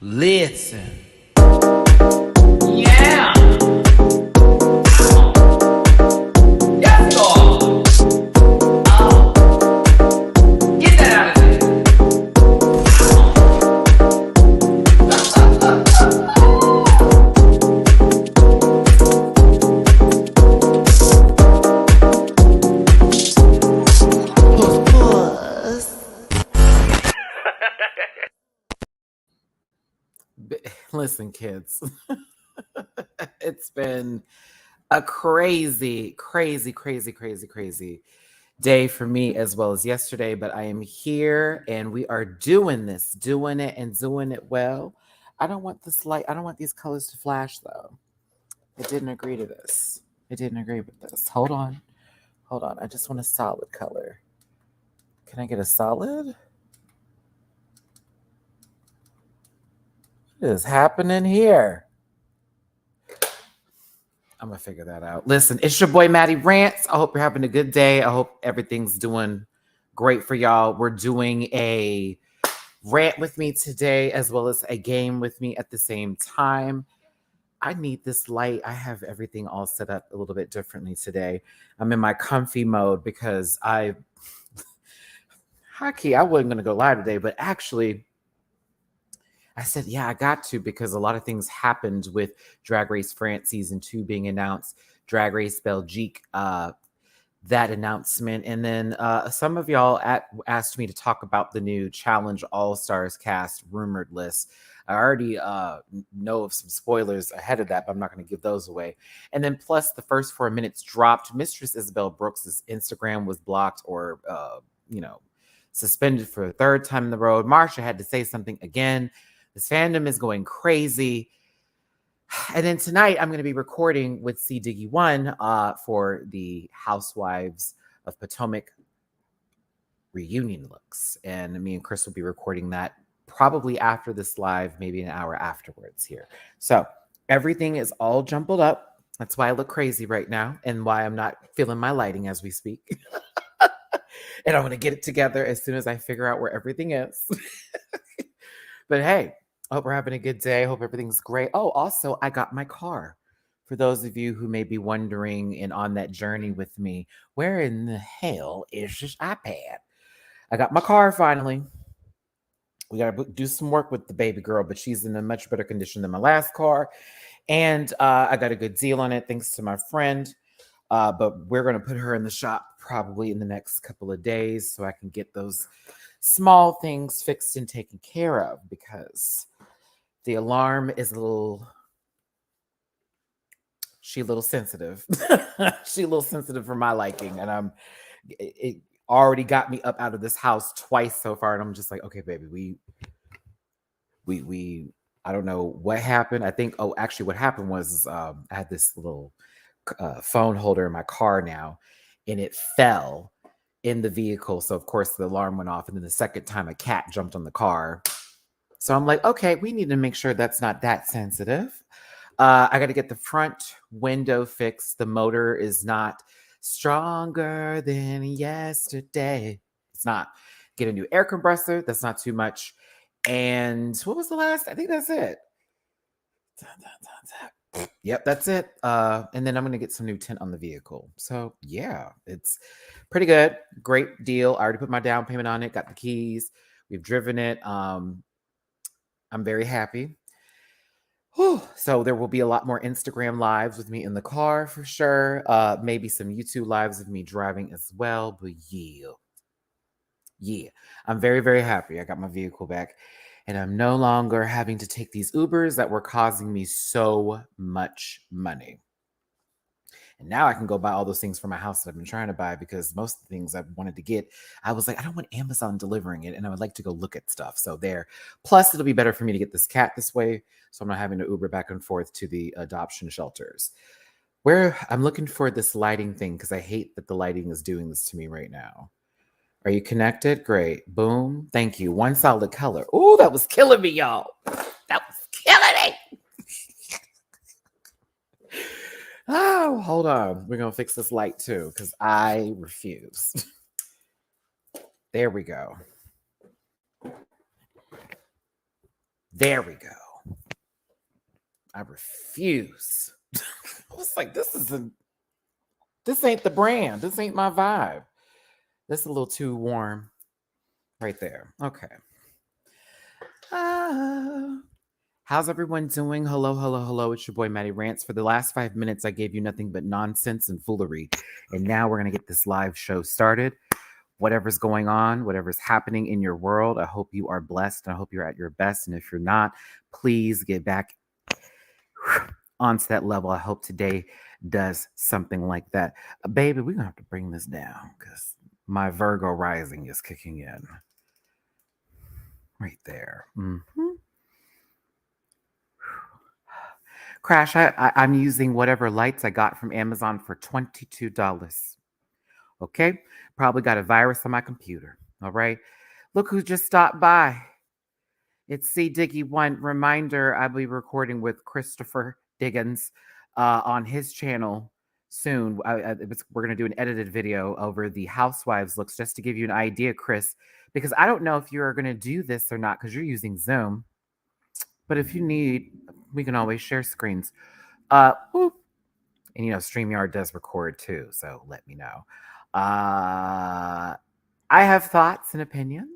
Listen. Yeah. Yes, Lord. Oh. Get that out of there. Listen, kids, it's been a crazy day for me as well as yesterday, but I am here and we are doing this, doing it well. I don't want this light, I don't want these colors to flash though. It didn't agree to this. It didn't agree with this. Hold on. I just want a solid color. Can I get a solid? What is happening here? I'm gonna figure that out. Listen, it's your boy Matty Rants. I hope you're having a good day. I hope everything's doing great for y'all. We're doing a rant with me today, as well as a game with me at the same time. I need this light. I have everything all set up a little bit differently today. I'm in my comfy mode because I wasn't gonna go live today, but actually I said, yeah, I got to, because a lot of things happened with Drag Race France Season 2 being announced, Drag Race Belgique, that announcement. And then some of y'all asked me to talk about the new Challenge All-Stars cast rumored list. I already know of some spoilers ahead of that, but I'm not going to give those away. And then plus the first 4 minutes dropped. Mistress Brooks' Instagram was blocked or, suspended for a third time in the road. Marsha had to say something again. This fandom is going crazy. And then tonight, I'm going to be recording with C. Diggy One for the Housewives of Potomac reunion looks. And me and Chris will be recording that probably after this live, maybe an hour afterwards here. So everything is all jumbled up. That's why I look crazy right now and why I'm not feeling my lighting as we speak. And I'm going to get it together as soon as I figure out where everything is. But hey, I hope we're having a good day. I hope everything's great. Oh, also, I got my car. For those of you who may be wondering and on that journey with me, where in the hell is this iPad? I got my car finally. We got to do some work with the baby girl, but she's in a much better condition than my last car. And I got a good deal on it thanks to my friend. But we're going to put her in the shop probably in the next couple of days so I can get those small things fixed and taken care of, because the alarm is a little sensitive. She's a little sensitive for my liking. And it already got me up out of this house twice so far. And I'm just like, okay, baby, we I don't know what happened. I think, actually what happened was I had this little phone holder in my car now, and it fell in the vehicle. So of course the alarm went off. And then the second time a cat jumped on the car. So I'm like, okay, we need to make sure that's not that sensitive. I got to get the front window fixed. The motor is not stronger than yesterday. It's not. Get a new air compressor. That's not too much. And what was the last? I think that's it. Yep, that's it. And then I'm going to get some new tint on the vehicle. So yeah, it's pretty good. Great deal. I already put my down payment on it. Got the keys. We've driven it. I'm very happy. Whew. So there will be a lot more Instagram lives with me in the car for sure. Maybe some YouTube lives of me driving as well. But yeah, I'm very, very happy. I got my vehicle back, and I'm no longer having to take these Ubers that were causing me so much money. And now I can go buy all those things for my house that I've been trying to buy, because most of the things I wanted to get, I was like, I don't want Amazon delivering it, and I would like to go look at stuff. So there. Plus, it'll be better for me to get this cat this way, so I'm not having to Uber back and forth to the adoption shelters. Where I'm looking for this lighting thing, because I hate that the lighting is doing this to me right now. Are you connected? Great. Boom. Thank you. One solid color. Oh, that was killing me, y'all. That was killing me. Oh, hold on. We're going to fix this light too, because I refuse. There we go. There we go. I refuse. I was like, this ain't the brand. This ain't my vibe. This is a little too warm right there. Okay. How's everyone doing? Hello, hello, hello. It's your boy Matty Rants. For the last 5 minutes, I gave you nothing but nonsense and foolery. And now we're going to get this live show started. Whatever's going on, whatever's happening in your world, I hope you are blessed and I hope you're at your best. And if you're not, please get back onto that level. I hope today does something like that. Baby, we're going to have to bring this down because my Virgo rising is kicking in. Right there. Mm-hmm. Crash, I'm using whatever lights I got from Amazon for $22. Okay? Probably got a virus on my computer. All right? Look who just stopped by. It's C. Diggy One. Reminder, I'll be recording with Christopher Diggins on his channel soon. We're going to do an edited video over the Housewives looks just to give you an idea, Chris, because I don't know if you're going to do this or not because you're using Zoom. But if you need, we can always share screens. And, StreamYard does record too, so let me know. I have thoughts and opinions.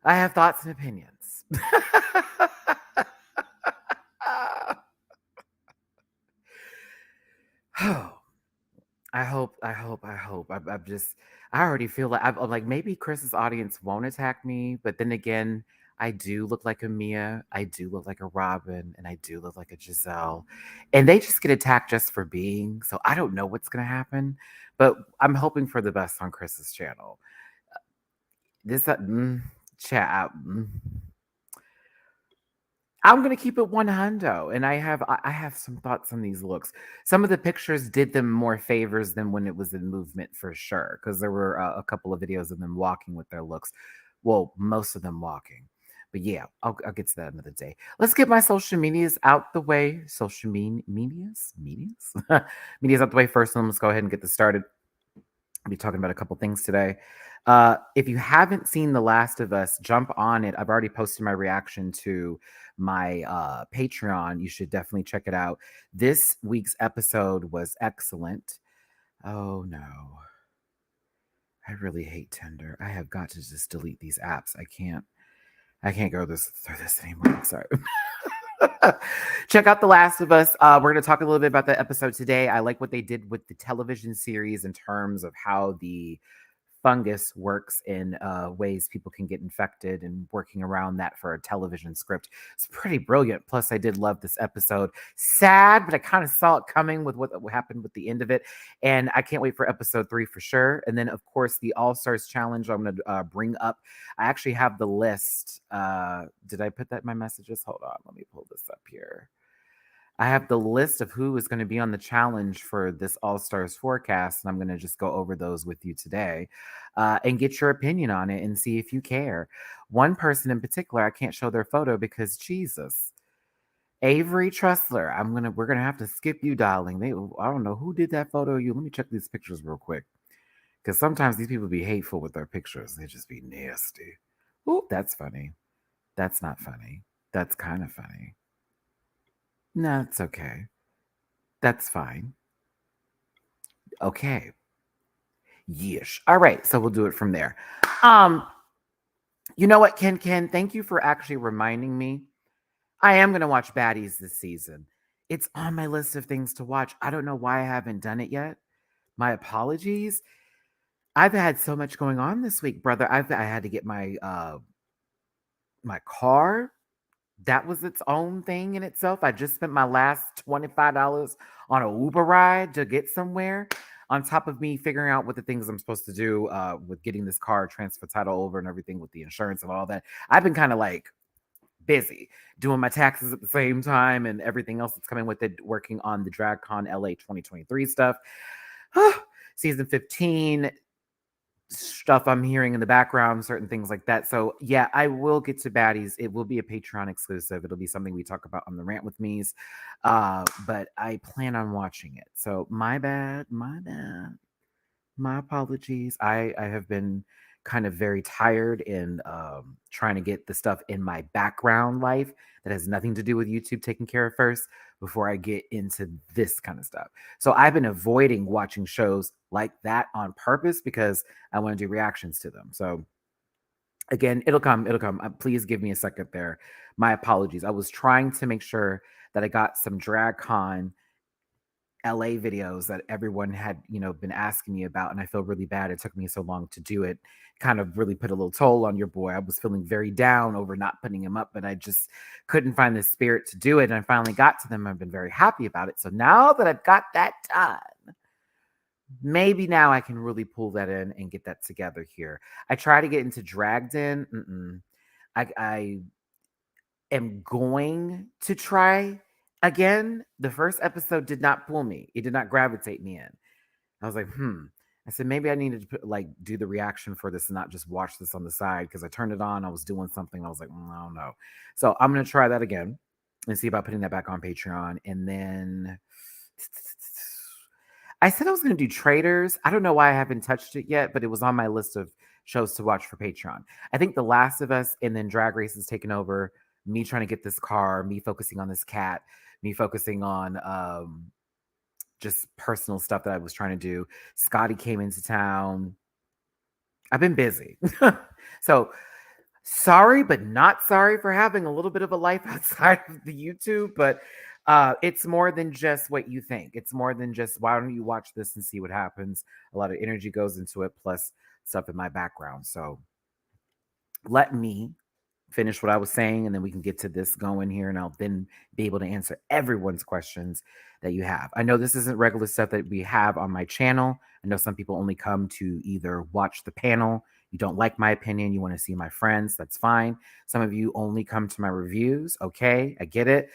I have thoughts and opinions. Oh, I hope. I already feel like I'm like, maybe Chris's audience won't attack me, but then again, I do look like a Mia, I do look like a Robin, and I do look like a Giselle. And they just get attacked just for being. So I don't know what's gonna happen, but I'm hoping for the best on Chris's channel. This chat. I'm gonna keep it 100, and I have some thoughts on these looks. Some of the pictures did them more favors than when it was in movement for sure, because there were a couple of videos of them walking with their looks. Well, most of them walking, but yeah, I'll get to that another day. Let's get my social medias out the way. Social medias out the way first, and let's go ahead and get this started. I'll be talking about a couple things today. If you haven't seen The Last of Us, jump on it. I've already posted my reaction to my Patreon. You should definitely check it out. This week's episode was excellent. Oh no. I really hate Tinder. I have got to just delete these apps. I can't go through this anymore. I'm sorry. Check out The Last of Us. We're going to talk a little bit about the episode today. I like what they did with the television series in terms of how the fungus works in ways people can get infected and working around that for a television script. It's pretty brilliant. Plus, I did love this episode. Sad, but I kind of saw it coming with what happened with the end of it. And I can't wait for episode 3 for sure. And then, of course, the All-Stars Challenge I'm going to bring up. I actually have the list. Did I put that in my messages? Hold on. Let me pull this up here. I have the list of who is going to be on the challenge for this All-Stars forecast, and I'm going to just go over those with you today and get your opinion on it and see if you care. One person in particular, I can't show their photo because Jesus. Avery Tressler, we're gonna have to skip you, darling. I don't know who did that photo of you. Let me check these pictures real quick. Because sometimes these people be hateful with their pictures. They just be nasty. Oh, that's funny. That's not funny. That's kind of funny. No, it's okay. That's fine. Okay. Yeesh. All right, so we'll do it from there. You know what, Ken? Thank you for actually reminding me. I am going to watch Baddies this season. It's on my list of things to watch. I don't know why I haven't done it yet. My apologies. I've had so much going on this week, brother. I had to get my my car. That was its own thing in itself. I just spent my last $25 on a Uber ride to get somewhere, on top of me figuring out what the things I'm supposed to do with getting this car transfer title over and everything with the insurance and all that. I've been kind of like busy doing my taxes at the same time and everything else that's coming with it, working on the DragCon LA 2023 stuff. Season 15 stuff I'm hearing in the background, certain things like that. So yeah, I will get to baddies. It will be a Patreon exclusive. It'll be something we talk about on the Rant with Me's. But I plan on watching it. So my bad, my apologies. I have been kind of very tired in trying to get the stuff in my background life that has nothing to do with YouTube taking care of first before I get into this kind of stuff. So I've been avoiding watching shows like that on purpose because I want to do reactions to them. So again, it'll come. It'll come. Please give me a second there. My apologies. I was trying to make sure that I got some DragCon LA videos that everyone had, been asking me about. And I feel really bad. It took me so long to do it. Kind of really put a little toll on your boy. I was feeling very down over not putting him up, but I just couldn't find the spirit to do it. And I finally got to them. I've been very happy about it. So now that I've got that done, maybe now I can really pull that in and get that together here. I try to get into Dragged In. I am going to try again. The first episode did not pull me. It did not gravitate me in. I was like, I said, maybe I needed to do the reaction for this and not just watch this on the side because I turned it on. I was doing something. I was like, I don't know. So I'm going to try that again and see about putting that back on Patreon. And then I said I was going to do Traders. I don't know why I haven't touched it yet, but it was on my list of shows to watch for Patreon. I think The Last of Us and then Drag Race is taking over. Me trying to get this car, me focusing on this cat, me focusing on just personal stuff that I was trying to do. Scotty came into town. I've been busy. So sorry, but not sorry for having a little bit of a life outside of the YouTube, but it's more than just what you think. It's more than just, why don't you watch this and see what happens? A lot of energy goes into it, plus stuff in my background. So let me finish what I was saying, and then we can get to this going here, and I'll then be able to answer everyone's questions that you have. I know this isn't regular stuff that we have on my channel. I know some people only come to either watch the panel. You don't like my opinion. You want to see my friends. That's fine. Some of you only come to my reviews. Okay, I get it.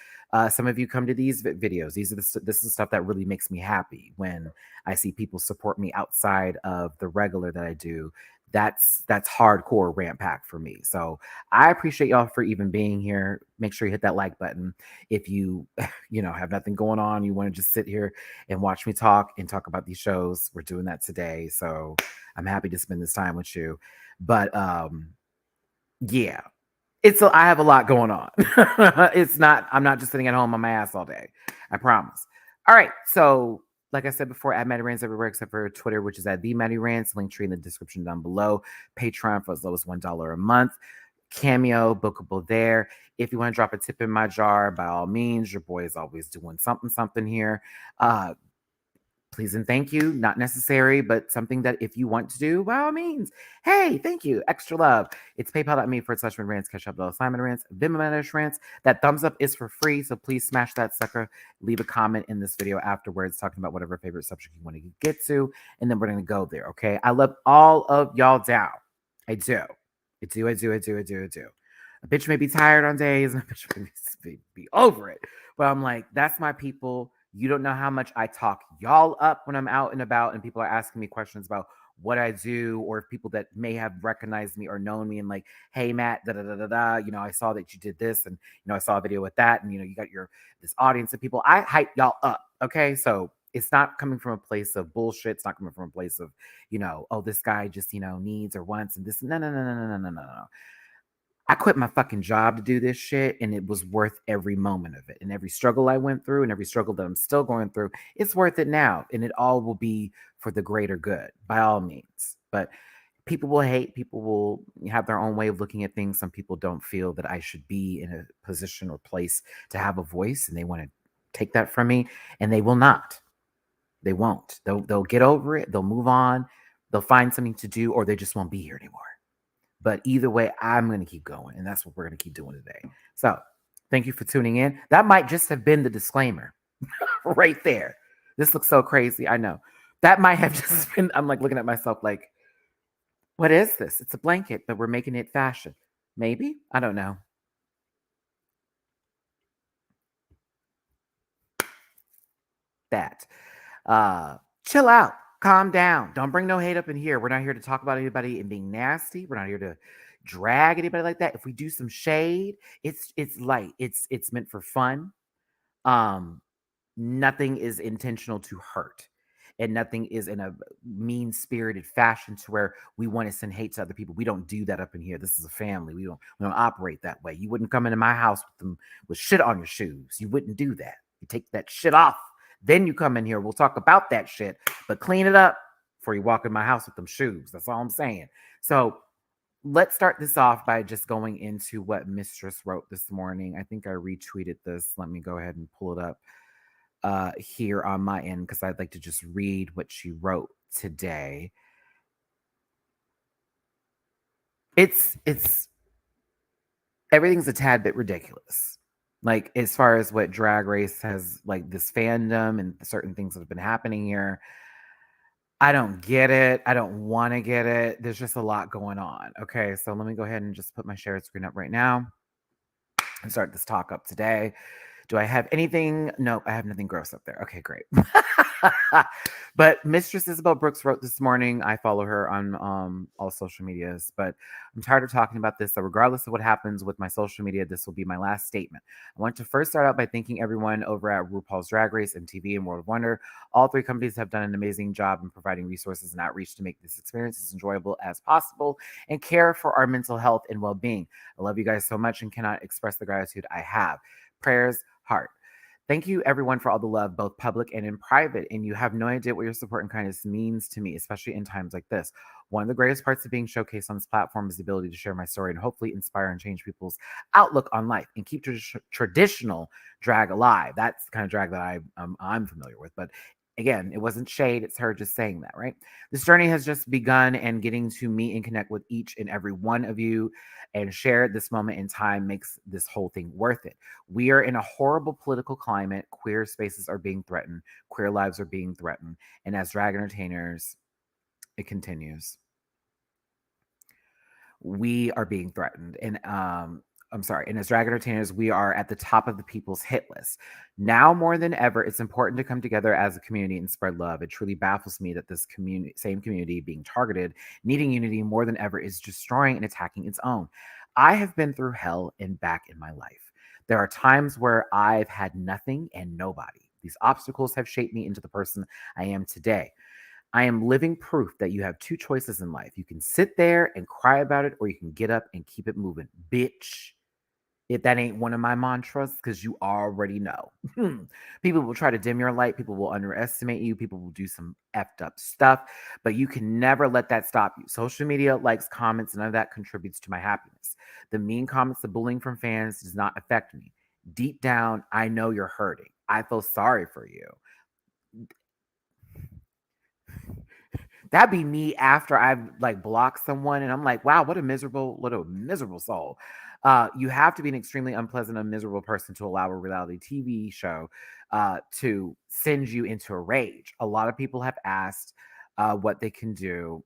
Some of you come to these videos. This is stuff that really makes me happy when I see people support me outside of the regular that I do. That's hardcore Rant Pack for me. So I appreciate y'all for even being here. Make sure you hit that like button. If you, have nothing going on, you want to just sit here and watch me talk and talk about these shows. We're doing that today. So I'm happy to spend this time with you. But yeah, I have a lot going on. I'm not just sitting at home on my ass all day. I promise. All right. So like I said before, at MattyRants everywhere except for Twitter, which is at the MattyRants. Link tree in the description down below. Patreon for as low as $1 a month. Cameo, bookable there. If you want to drop a tip in my jar, by all means, your boy is always doing something here. Please and thank you. Not necessary, but something that if you want to do, by all means. Hey, thank you. Extra love. It's paypal.me/MattyRants. Cash up MattyRants. Venmo MattyRants. That thumbs up is for free, so please smash that sucker. Leave a comment in this video afterwards talking about whatever favorite subject you want to get to, and then we're going to go there, okay? I love all of y'all down. I do. I do. A bitch may be tired on days, and a bitch may be over it. But I'm like, that's my people. You don't know how much I talk y'all up when I'm out and about and people are asking me questions about what I do, or if people that may have recognized me or known me and like, hey, Matt, I saw that you did this, and, I saw a video with that, and, you got this audience of people. I hype y'all up, okay? So it's not coming from a place of bullshit. It's not coming from a place of, oh, this guy just, needs or wants and this. No. I quit my fucking job to do this shit, and it was worth every moment of it. And every struggle I went through and every struggle that I'm still going through, it's worth it now. And it all will be for the greater good, by all means. But people will hate, people will have their own way of looking at things. Some people don't feel that I should be in a position or place to have a voice, and they want to take that from me, and they will not. They won't. They'll get over it. They'll move on. They'll find something to do, or they just won't be here anymore. But either way, I'm going to keep going. And that's what we're going to keep doing today. So thank you for tuning in. That might just have been the disclaimer right there. This looks so crazy. I know. That might have just been, I'm like looking at myself like, what is this? It's a blanket, but we're making it fashion. Maybe? I don't know. That. Chill out. Calm down. Don't bring no hate up in here. We're not here to talk about anybody and being nasty. We're not here to drag anybody like that. If we do some shade, it's light. It's meant for fun. Um, Nothing is intentional to hurt. And nothing is in a mean spirited fashion to where we want to send hate to other people. We don't do that up in here. This is a family. We don't operate that way. You wouldn't come into my house with shit on your shoes. You wouldn't do that. You take that shit off. Then you come in here. We'll talk about that shit, but clean it up before you walk in my house with them shoes. That's all I'm saying. So let's start this off by just going into what Mistress wrote this morning. I think I retweeted this. Let me go ahead and pull it up here on my end because I'd like to just read what she wrote today. It's everything's a tad bit ridiculous. Like as far as what Drag Race has, like this fandom and certain things that have been happening here. I don't get it. I don't want to get it. There's just a lot going on. Okay, so let me go ahead and just put my share screen up right now and start this talk up today. Do I have anything? Nope, I have nothing gross up there. Okay, great. But Mistress Isabel Brooks wrote this morning. I follow her on all social medias, but I'm tired of talking about this. So regardless of what happens with my social media, this will be my last statement. I want to first start out by thanking everyone over at RuPaul's Drag Race, MTV, and World of Wonder. All three companies have done an amazing job in providing resources and outreach to make this experience as enjoyable as possible and care for our mental health and well-being. I love you guys so much and cannot express the gratitude I have. Prayers, heart. Thank you, everyone, for all the love, both public and in private. And you have no idea what your support and kindness means to me, especially in times like this. One of the greatest parts of being showcased on this platform is the ability to share my story and hopefully inspire and change people's outlook on life and keep traditional drag alive. That's the kind of drag that I'm familiar with. But again, it wasn't shade. It's her just saying that, right? This journey has just begun, and getting to meet and connect with each and every one of you and share this moment in time makes this whole thing worth it. We are in a horrible political climate. Queer spaces are being threatened. Queer lives are being threatened. And as drag entertainers, it continues. We are being threatened. And I'm sorry. And as drag entertainers, we are at the top of the people's hit list. Now more than ever, it's important to come together as a community and spread love. It truly baffles me that this same community being targeted, needing unity more than ever, is destroying and attacking its own. I have been through hell and back in my life. There are times where I've had nothing and nobody. These obstacles have shaped me into the person I am today. I am living proof that you have two choices in life. You can sit there and cry about it, or you can get up and keep it moving. Bitch. If that ain't one of my mantras, because you already know. People will try to dim your light. People will underestimate you. People will do some effed up stuff, but you can never let that stop you. Social media, likes, comments, none of that contributes to my happiness. The mean comments, the bullying from fans does not affect me. Deep down, I know you're hurting. I feel sorry for you. That'd be me after I've like blocked someone and I'm like, wow, what a miserable soul. You have to be an extremely unpleasant and miserable person to allow a reality TV show to send you into a rage. A lot of people have asked what they can do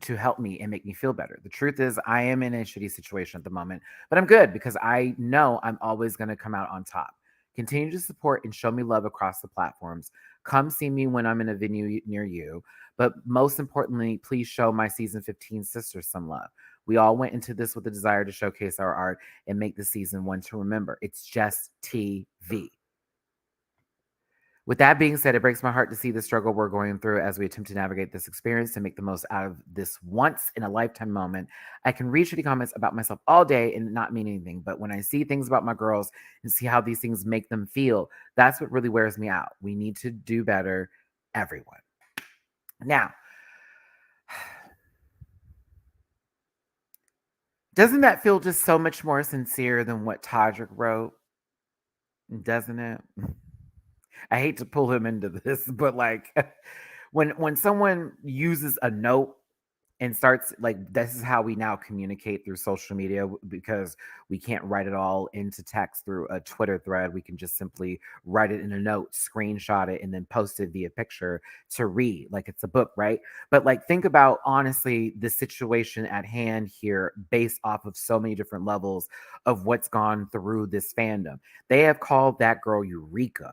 to help me and make me feel better. The truth is, I am in a shitty situation at the moment, but I'm good because I know I'm always going to come out on top. Continue to support and show me love across the platforms. Come see me when I'm in a venue near you. But most importantly, please show my season 15 sisters some love. We all went into this with a desire to showcase our art and make the season one to remember. It's just TV. With that being said, it breaks my heart to see the struggle we're going through as we attempt to navigate this experience and make the most out of this once in a lifetime moment. I can read shitty comments about myself all day and not mean anything, but when I see things about my girls and see how these things make them feel, that's what really wears me out. We need to do better, everyone. Now, doesn't that feel just so much more sincere than what Todrick wrote? Doesn't it? I hate to pull him into this, but like when someone uses a note and starts like this is how we now communicate through social media because we can't write it all into text through a Twitter thread. We can just simply write it in a note, screenshot it, and then post it via picture to read like it's a book, right? But like think about honestly the situation at hand here based off of so many different levels of what's gone through this fandom. They have called that girl Eureka.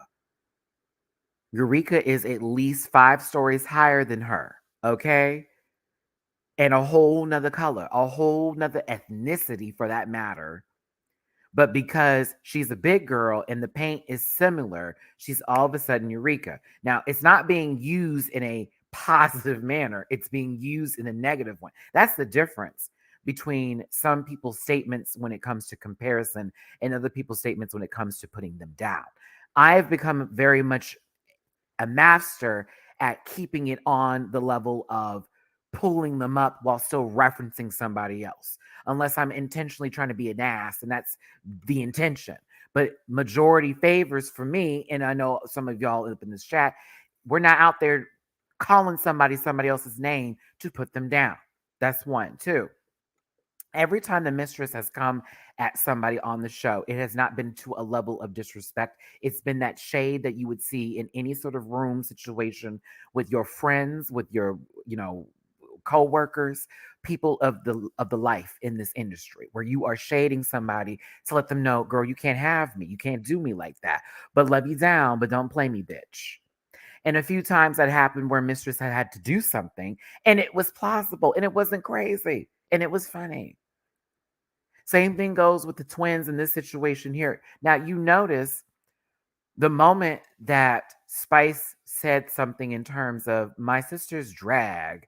Eureka is at least 5 stories higher than her, okay? And a whole nother color, a whole nother ethnicity for that matter. But because she's a big girl and the paint is similar, she's all of a sudden Eureka. Now, it's not being used in a positive manner, it's being used in a negative one. That's the difference between some people's statements when it comes to comparison and other people's statements when it comes to putting them down. I've become very much a master at keeping it on the level of pulling them up while still referencing somebody else, unless I'm intentionally trying to be an ass, and that's the intention. But majority favors for me, and I know some of y'all up in this chat, we're not out there calling somebody else's name to put them down. That's one. Two, every time the mistress has come at somebody on the show, it has not been to a level of disrespect. It's been that shade that you would see in any sort of room situation with your friends, with your, co-workers, people of the life in this industry, where you are shading somebody to let them know, girl, you can't have me. You can't do me like that. But love you down, but don't play me, bitch. And a few times that happened where mistress had to do something and it was plausible and it wasn't crazy and it was funny. Same thing goes with the twins in this situation here. Now, you notice the moment that Spice said something in terms of my sister's drag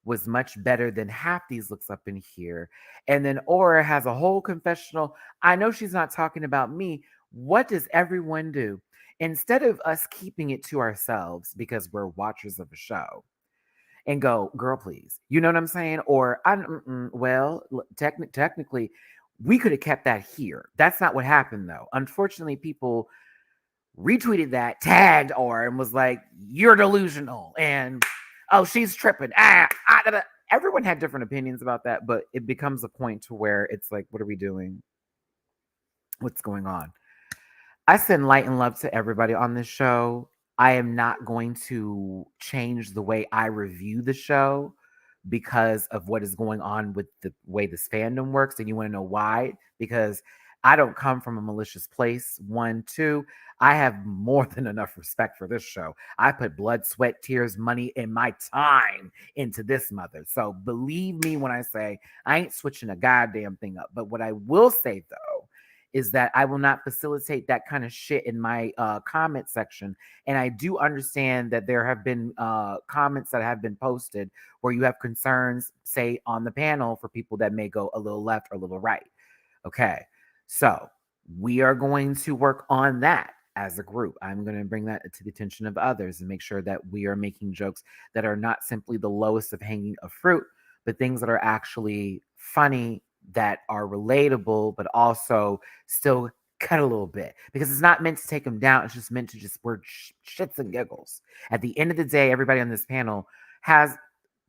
was much better than half these looks up in here. And then Aura has a whole confessional. I know she's not talking about me. What does everyone do? Instead of us keeping it to ourselves because we're watchers of a show, and go, girl, please. You know what I'm saying? Or, technically, we could have kept that here. That's not what happened, though. Unfortunately, people retweeted that, tagged or and was like, you're delusional. And, oh, she's tripping. Everyone had different opinions about that, but it becomes a point to where it's like, what are we doing? What's going on? I send light and love to everybody on this show. I am not going to change the way I review the show because of what is going on with the way this fandom works. And you want to know why? Because I don't come from a malicious place. One, two, I have more than enough respect for this show. I put blood, sweat, tears, money, and my time into this mother. So believe me when I say I ain't switching a goddamn thing up. But what I will say though is that I will not facilitate that kind of shit in my comment section. And I do understand that there have been comments that have been posted where you have concerns, say, on the panel for people that may go a little left or a little right. Okay. So we are going to work on that as a group. I'm going to bring that to the attention of others and make sure that we are making jokes that are not simply the lowest of hanging of fruit, but things that are actually funny, that are relatable, but also still cut a little bit, because it's not meant to take them down. It's just meant to just word shits and giggles. At the end of the day, everybody on this panel has,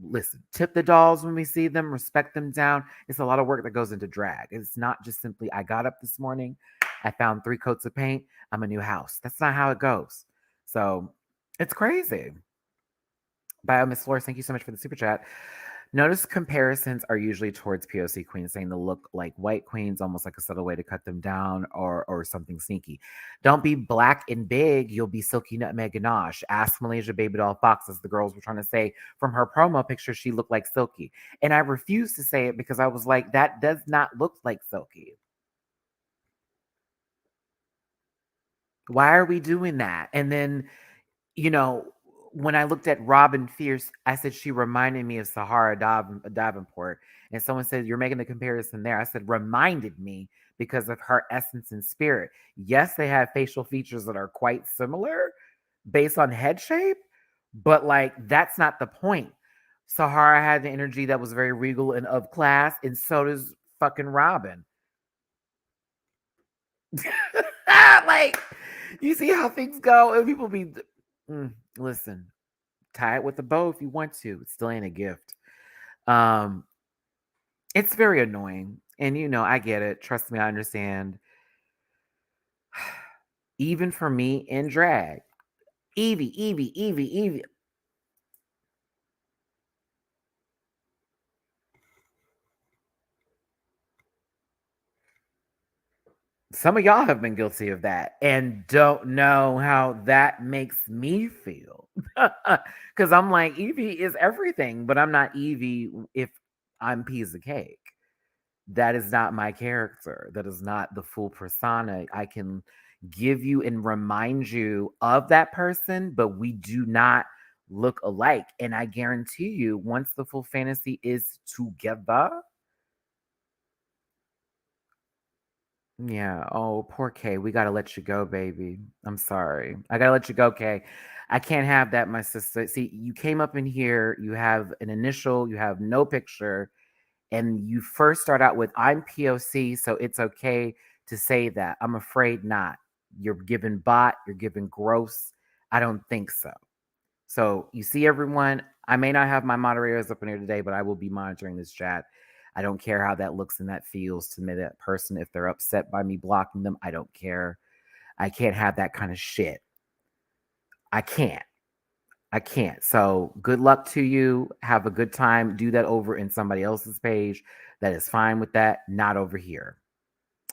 listen, tip the dolls when we see them, respect them down. It's a lot of work that goes into drag. It's not just simply, I got up this morning, I found 3 coats of paint, I'm a new house. That's not how it goes. So it's crazy. Bio Miss Flores, thank you so much for the super chat. Notice comparisons are usually towards POC queens, saying they look like white queens, almost like a subtle way to cut them down, or something sneaky. Don't be black and big, you'll be silky nutmeg ganache. Ask Malaysia Baby Doll Fox, as the girls were trying to say from her promo picture, she looked like Silky. And I refused to say it because I was like, that does not look like Silky. Why are we doing that? And then, when I looked at Robin Fierce, I said she reminded me of Sahara Davenport. And someone said, you're making the comparison there. I said, reminded me because of her essence and spirit. Yes, they have facial features that are quite similar based on head shape, but like that's not the point. Sahara had the energy that was very regal and of class, and so does fucking Robin. Like, you see how things go, and people be listen, tie it with a bow if you want to. It still ain't a gift. It's very annoying, and I get it. Trust me, I understand. Even for me in drag, Evie. Some of y'all have been guilty of that and don't know how that makes me feel. Because I'm like, Evie is everything, but I'm not Evie if I'm piece of cake. That is not my character. That is not the full persona. I can give you and remind you of that person, but we do not look alike. And I guarantee you, once the full fantasy is together, yeah. Oh, poor Kay. We gotta let you go, baby. I'm sorry. I gotta let you go, Kay. I can't have that, my sister. See, you came up in here, you have an initial, you have no picture, and you first start out with I'm POC, so it's okay to say that. I'm afraid not. You're giving bot, you're giving gross. I don't think so. So you see, everyone, I may not have my moderators up in here today, but I will be monitoring this chat. I don't care how that looks and that feels to me, that person. If they're upset by me blocking them, I don't care. I can't have that kind of shit. I can't. I can't. So good luck to you. Have a good time. Do that over in somebody else's page. That is fine with that. Not over here.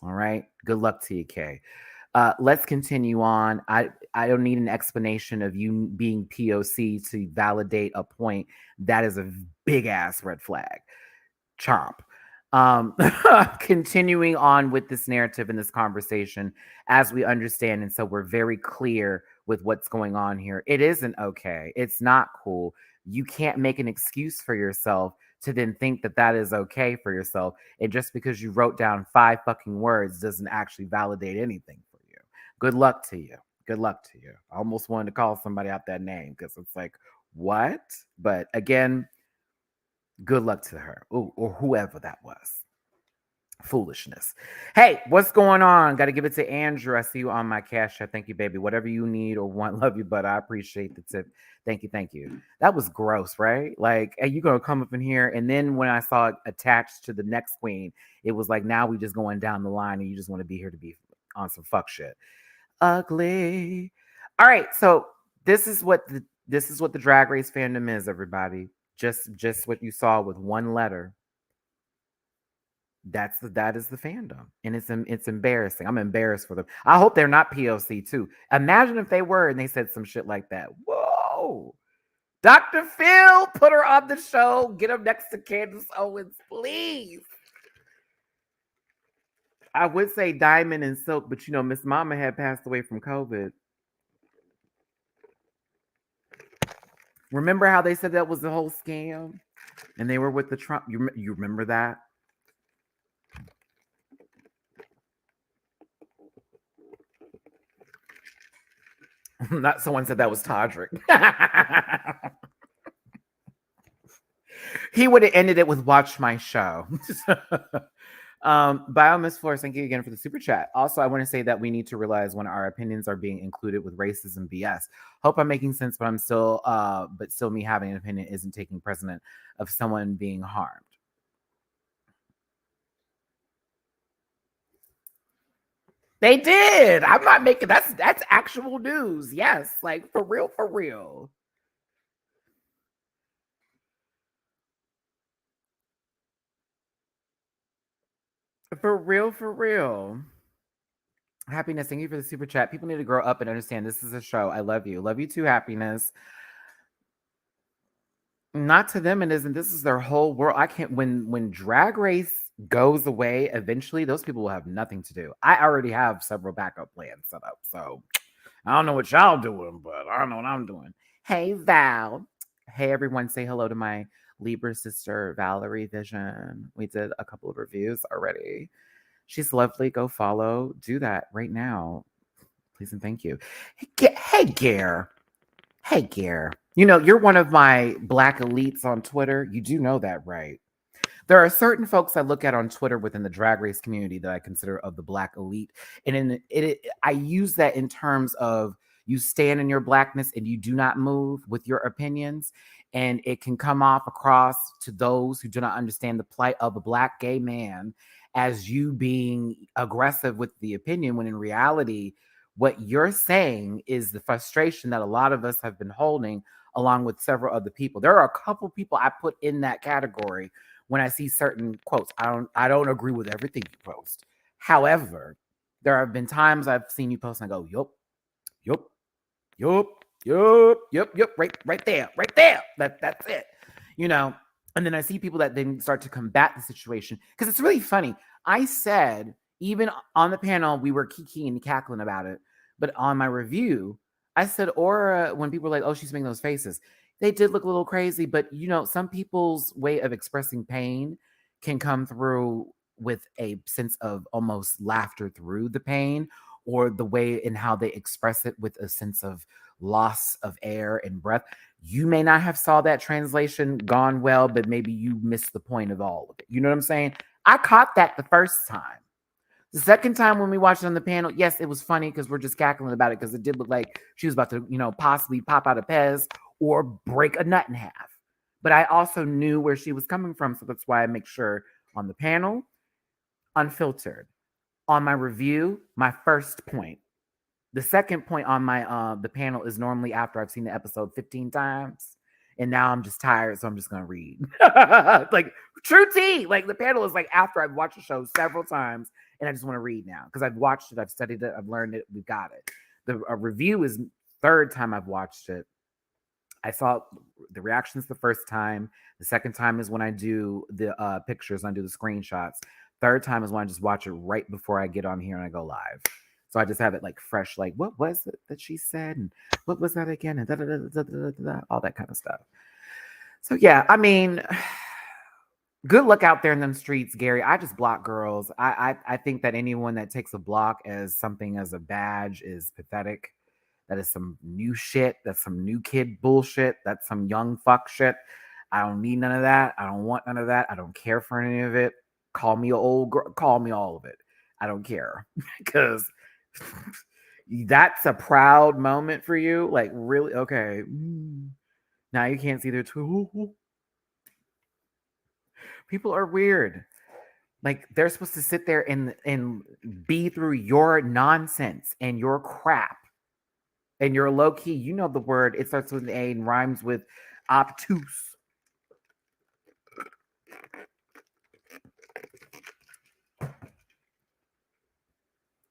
All right. Good luck to you, Kay. Let's continue on. I don't need an explanation of you being POC to validate a point. That is a big ass red flag. Chomp. Um, Continuing on with this narrative and this conversation, as we understand, and so we're very clear with what's going on here. It isn't okay. It's not cool. You can't make an excuse for yourself to then think that that is okay for yourself. And just because you wrote down 5 fucking words doesn't actually validate anything for you. Good luck to you. Good luck to you. I almost wanted to call somebody out that name because it's like, what? But again, good luck to her or whoever that was. Foolishness. Hey, what's going on? Got to give it to Andrew. I see you on my cash app. Thank you, baby. Whatever you need or want, love you, but I appreciate the tip. Thank you, thank you. That was gross, right? Like, hey, you gonna come up in here, and then when I saw it attached to the next queen, it was like, now we just going down the line, and you just want to be here to be on some fuck shit. Ugly. All right, so this is what the Drag Race fandom is, everybody. Just what you saw with one letter. That is the fandom, and it's embarrassing. I'm embarrassed for them. I hope they're not POC too. Imagine if they were and they said some shit like that. Whoa, Dr. Phil, put her on the show. Get her next to Candace Owens, please. I would say Diamond and Silk, but Miss Mama had passed away from COVID. Remember how they said that was the whole scam, and they were with the Trump. You remember that? Not someone said that was Todrick. He would have ended it with "Watch my show." Miss Flores, thank you again for the super chat. Also, I want to say that we need to realize when our opinions are being included with racism BS. Hope I'm making sense, but still me having an opinion isn't taking precedent of someone being harmed. They did. I'm not making that's actual news. Yes, like for real, for real. For real, for real. Happiness, thank you for the super chat. People need to grow up and understand this is a show. I love you. Love you too, Happiness. Not to them, it isn't. This is their whole world. I can't when Drag Race goes away, eventually those people will have nothing to do. I already have several backup plans set up. So I don't know what y'all doing, but I don't know what I'm doing. Hey, Val. Hey, everyone. Say hello to my Libra sister, Valerie Vision. We did a couple of reviews already. She's lovely. Go follow. Do that right now. Please and thank you. Hey, Gare. Hey, Gare. You're one of my Black elites on Twitter. You do know that, right? There are certain folks I look at on Twitter within the Drag Race community that I consider of the Black elite. And I use that in terms of you stand in your Blackness and you do not move with your opinions. And it can come off across to those who do not understand the plight of a Black gay man as you being aggressive with the opinion, when in reality, what you're saying is the frustration that a lot of us have been holding along with several other people. There are a couple people I put in that category when I see certain quotes. I don't agree with everything you post. However, There have been times I've seen you post and I go, yup, yup, yup, yup, yup, yup, right there, right there. That's it. You know, and then I see people that then start to combat the situation because it's really funny. I said, even on the panel, we were kikiing and cackling about it. But on my review, I said, Aura, when people were like, oh, she's making those faces, they did look a little crazy. But, you know, some people's way of expressing pain can come through with a sense of almost laughter through the pain, or the way in how they express it with a sense of loss of air and breath. You may not have saw that translation gone well, but maybe you missed the point of all of it. You know what I'm saying? I caught that the first time. The second time when we watched it on the panel, yes, it was funny because we're just cackling about it because it did look like she was about to, you know, possibly pop out a Pez or break a nut in half. But I also knew where she was coming from, so that's why I make sure on the panel, unfiltered. On my review, my first point. The second point on my the panel is normally after I've seen the episode 15 times. And now I'm just tired, so I'm just gonna read. Like true tea. Like the panel is like after I've watched the show several times and I just want to read now because I've watched it, I've studied it, I've learned it, we've got it. The review is third time I've watched it. I saw the reactions the first time. The second time is when I do the pictures, I do the screenshots. Third time is when I just watch it right before I get on here and I go live. So I just have it like fresh, like what was it that she said, and what was that again, and all that kind of stuff. So yeah, I mean, good luck out there in them streets, Gary. I just block girls. I think that anyone that takes a block as something as a badge is pathetic. That is some new shit. That's some new kid bullshit. That's some young fuck shit. I don't need none of that. I don't want none of that. I don't care for any of it. Call me an old girl. Call me all of it. I don't care because that's a proud moment for you. Like really, okay. Now you can't see their two. People are weird. Like they're supposed to sit there and be through your nonsense and your crap. And you're low key, you know the word. It starts with an A and rhymes with obtuse.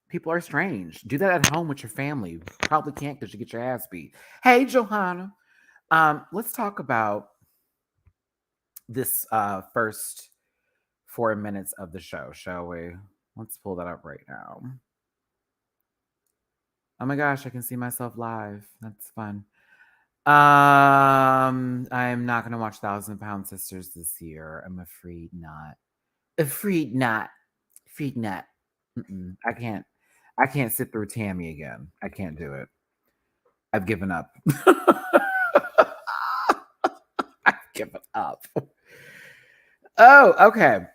People are strange. Do that at home with your family. Probably can't because you get your ass beat. Hey, Johanna. Let's talk about this first 4 minutes of the show, shall we? Let's pull that up right now. Oh my gosh, I can see myself live. That's fun. I'm not gonna watch Thousand Pound Sisters this year. I'm afraid not. Afraid not. Afraid not. I can't. I can't sit through Tammy again. I can't do it. I've given up. I've given up. Oh, okay.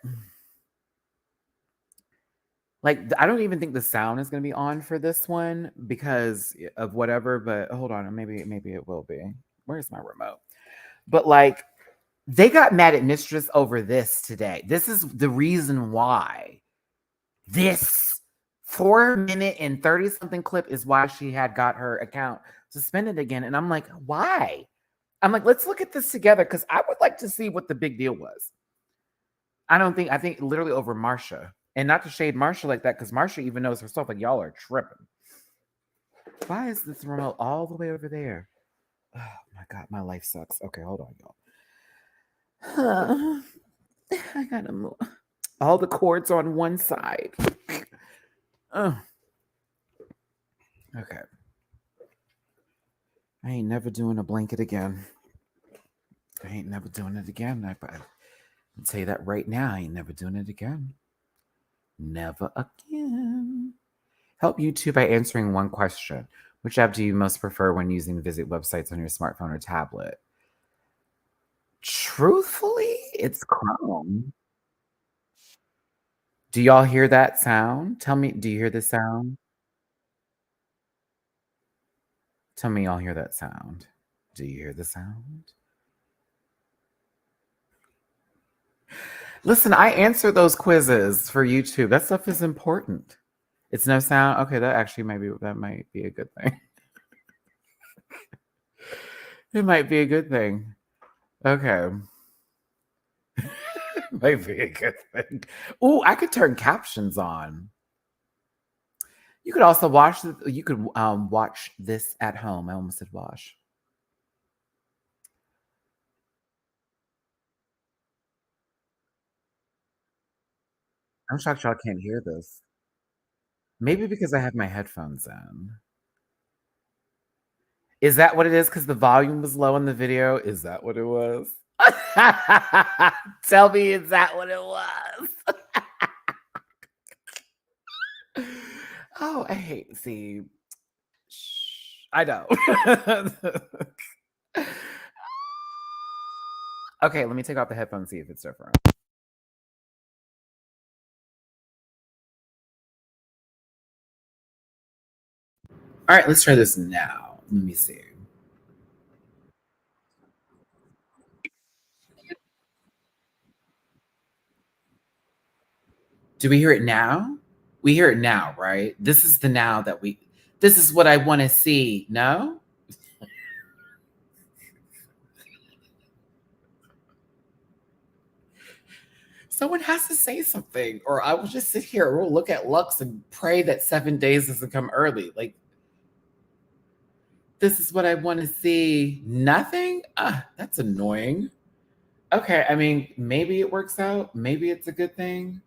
Like I don't even think the sound is going to be on for this one because of whatever. But hold on, maybe it will be. Where's my remote? But like they got mad at Mistress over this today. This is the reason why this 4-minute and 30-something clip is why she had got her account suspended again. And I'm like, why? I'm like, let's look at this together because I would like to see what the big deal was. I think literally over Marsha. And not to shade Marsha like that, because Marsha even knows herself, like, y'all are tripping. Why is this remote all the way over there? Oh my God, my life sucks. Okay, hold on, y'all. I gotta move. All the cords on one side. Oh. Okay. I ain't never doing a blanket again. I ain't never doing it again. I'll tell you that right now. I ain't never doing it again. Never again. Help YouTube by answering one question. Which app do you most prefer when using visit websites on your smartphone or tablet? Truthfully, it's Chrome. Do y'all hear that sound? Tell me, do you hear the sound? Tell me y'all hear that sound. Do you hear the sound? Listen, I answer those quizzes for YouTube. That stuff is important. It's no sound. Okay, that might be a good thing. It might be a good thing. Okay. Might be a good thing. Oh, I could turn captions on. You could also watch. You could watch this at home. I almost said wash. I'm shocked y'all can't hear this. Maybe because I have my headphones in. Is that what it is? Because the volume was low in the video? Is that what it was? Tell me, is that what it was? Oh, I hate. See, I know. Okay, let me take off the headphones, see if it's different. All right, let's try this now. Let me see. Do we hear it now? We hear it now, right? This is the now that we, this is what I want to see. No? Someone has to say something, or I will just sit here or we'll look at Lux and pray that 7 days doesn't come early. Like, this is what I want to see. Nothing? That's annoying. Okay, I mean, maybe it works out. Maybe it's a good thing.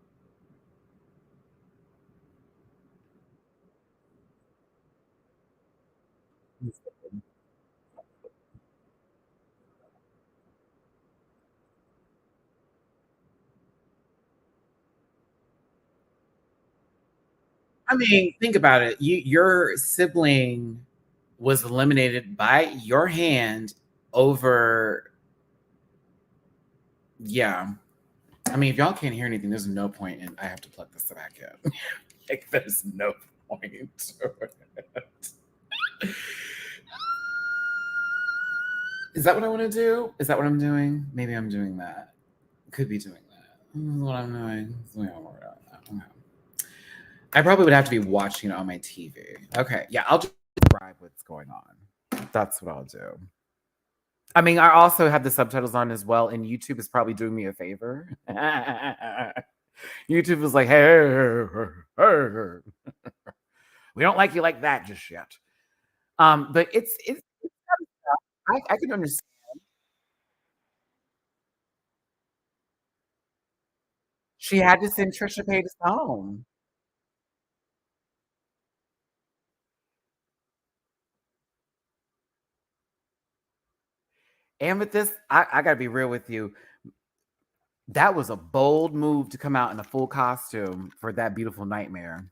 I mean, think about it. Your sibling was eliminated by your hand over. Yeah. I mean, if y'all can't hear anything, there's no point in I have to plug this back in. Like, there's no point to it. Is that what I want to do? Is that what I'm doing? Maybe I'm doing that. Could be doing that. This is what I'm doing. Okay. I probably would have to be watching it on my TV. Okay. Yeah, I'll just describe what's going on. That's what I'll do. I mean, I also have the subtitles on as well, and YouTube is probably doing me a favor. YouTube is like, hey, we don't like you like that just yet. But it's I can understand. She had to send Trisha Paytas home. And with this, I gotta be real with you. That was a bold move to come out in a full costume for that beautiful nightmare.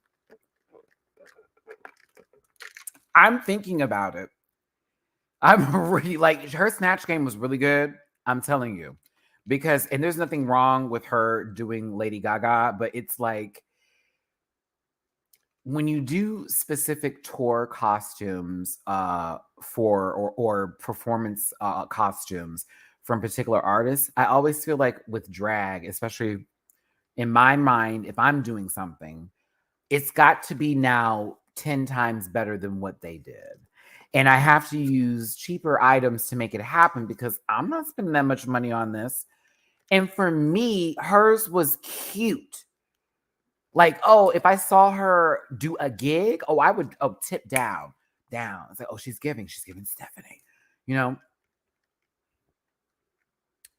I'm thinking about it. I'm really like her snatch game was really good. I'm telling you. Because and there's nothing wrong with her doing Lady Gaga, but it's like when you do specific tour costumes for or performance costumes from particular artists, I always feel like with drag, especially in my mind, if I'm doing something, it's got to be now 10 times better than what they did. And I have to use cheaper items to make it happen because I'm not spending that much money on this. And for me, hers was cute. Like, oh, if I saw her do a gig, oh, I would tip down. It's like, oh, she's giving Stephanie, you know.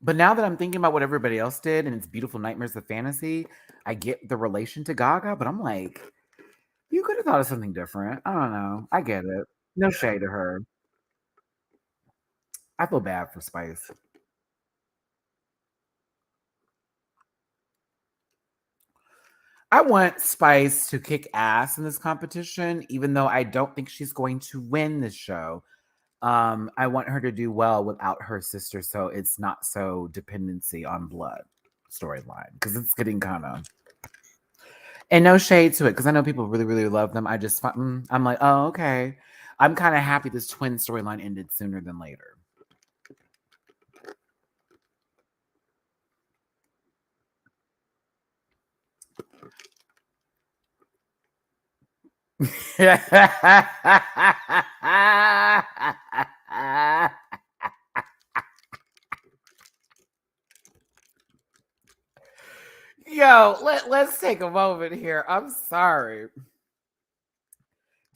But now that I'm thinking about what everybody else did and it's Beautiful Nightmares of Fantasy, I get the relation to Gaga, but I'm like, you could have thought of something different. I don't know. I get it. No shade to her. I feel bad for Spice. I want Spice to kick ass in this competition, even though I don't think she's going to win this show. I want her to do well without her sister, so it's not so dependency on blood storyline because it's getting kind of. And no shade to it because I know people really, really love them. I just, I'm like, oh, okay. I'm kind of happy this twin storyline ended sooner than later. Yo, let's take a moment here. I'm sorry.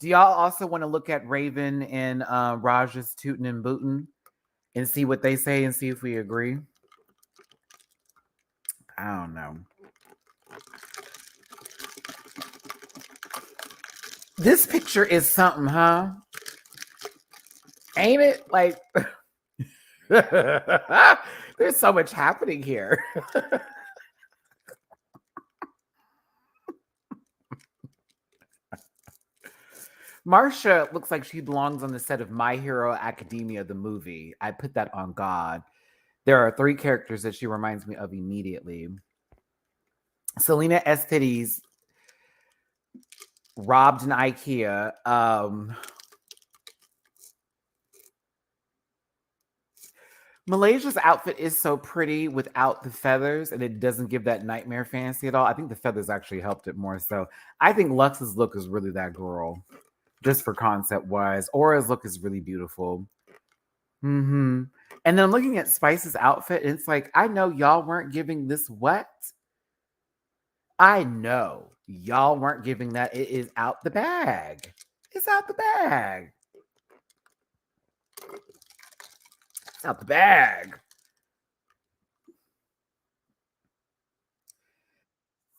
Do y'all also want to look at Raven and Raj's tootin' and bootin' and see what they say and see if we agree? I don't know. This picture is something, huh? Ain't it? Like, there's so much happening here. Marsha looks like she belongs on the set of My Hero Academia, the movie. I put that on God. There are 3 characters that she reminds me of immediately. Selena Estides robbed an IKEA. Malaysia's outfit is so pretty without the feathers, and it doesn't give that nightmare fantasy at all. I think the feathers actually helped it more so. I think Lux's look is really that girl, just for concept-wise. Aura's look is really beautiful. And then I'm looking at Spice's outfit, and it's like, I know y'all weren't giving this what? I know y'all weren't giving that. It is out the bag. It's out the bag. It's out the bag.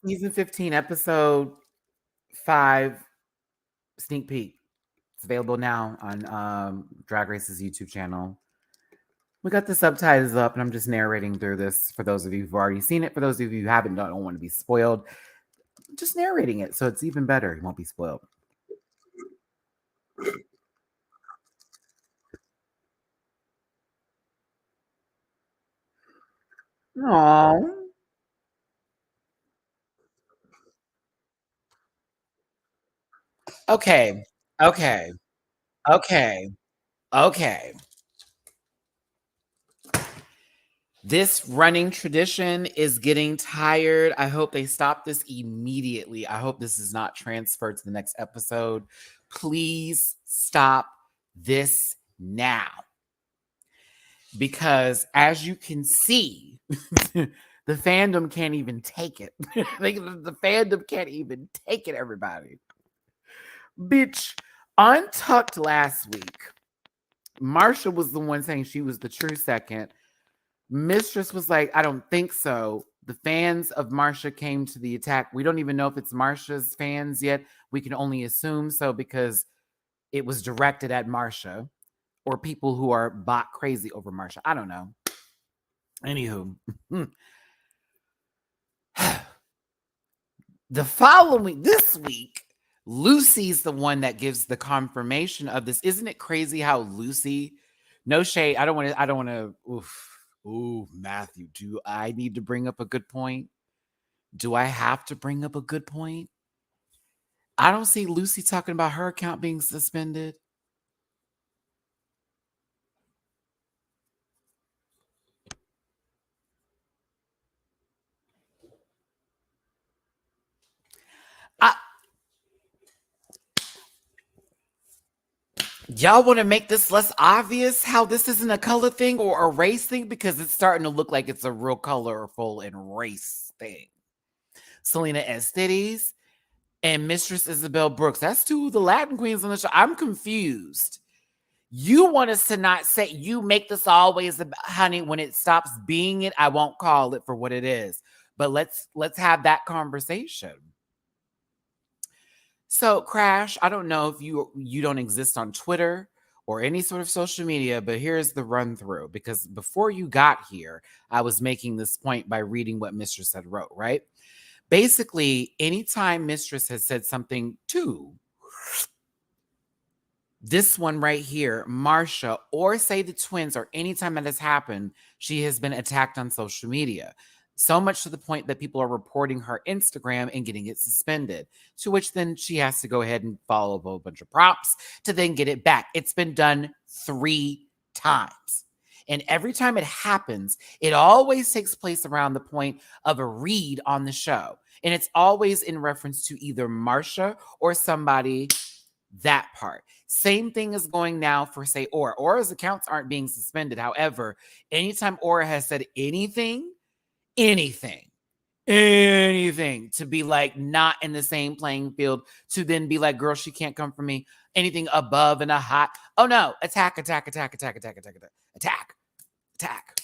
Season 15, episode 5, sneak peek. It's available now on Drag Race's YouTube channel. We got the subtitles up, and I'm just narrating through this for those of you who've already seen it. For those of you who haven't, don't want to be spoiled, just narrating it, so it's even better. You won't be spoiled. Aww. Okay. Okay. Okay. Okay. This running tradition is getting tired. I hope they stop this immediately. I hope this is not transferred to the next episode. Please stop this now. Because as you can see, the fandom can't even take it. The fandom can't even take it, everybody. Bitch, Untucked last week. Marsha was the one saying she was the true second. Mistress was like, I don't think so. The fans of Marsha came to the attack. We don't even know if it's Marsha's fans yet. We can only assume so because it was directed at Marsha or people who are bot crazy over Marsha. I don't know. Anywho. This week, Lucy's the one that gives the confirmation of this. Isn't it crazy how Lucy, no shade, I don't want to, ooh, Matthew, do I need to bring up a good point? Do I have to bring up a good point? I don't see Lucy talking about her account being suspended. Y'all want to make this less obvious how this isn't a color thing or a race thing because it's starting to look like it's a real colorful and race thing. Selena Estides and Mistress Isabel Brooks. That's 2 of the Latin queens on the show. I'm confused. You want us to not say, you make this always about, honey, when it stops being it, I won't call it for what it is. But let's have that conversation. So, Crash, I don't know if you don't exist on Twitter or any sort of social media, but here's the run through. Because before you got here, I was making this point by reading what Mistress had wrote, right? Basically, anytime Mistress has said something to this one right here, Marsha, or say the twins, or anytime that has happened, she has been attacked on social media. So much to the point that people are reporting her Instagram and getting it suspended, to which then she has to go ahead and follow a whole bunch of props to then get it back. It's been done 3 times. And every time it happens, it always takes place around the point of a read on the show. And it's always in reference to either Marsha or somebody, that part. Same thing is going now for, say, Aura. Aura's accounts aren't being suspended. However, anytime Aura has said anything, anything to be like not in the same playing field, to then be like, girl, she can't come for me. Anything above and a hot. Oh no, attack, attack, attack, attack, attack, attack, attack, attack, attack.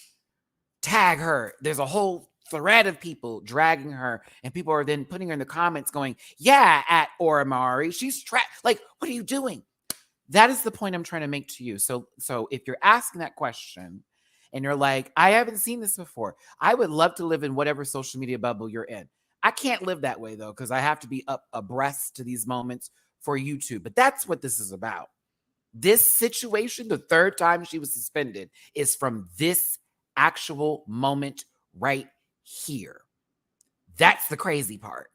Tag her. There's a whole thread of people dragging her, and people are then putting her in the comments going, yeah, at Oramari, she's trapped. Like, what are you doing? That is the point I'm trying to make to you. So if you're asking that question and you're like, I haven't seen this before, I would love to live in whatever social media bubble you're in. I can't live that way though, because I have to be up abreast to these moments for YouTube. But that's what this is about. This situation, the third time she was suspended, is from this actual moment right here. That's the crazy part.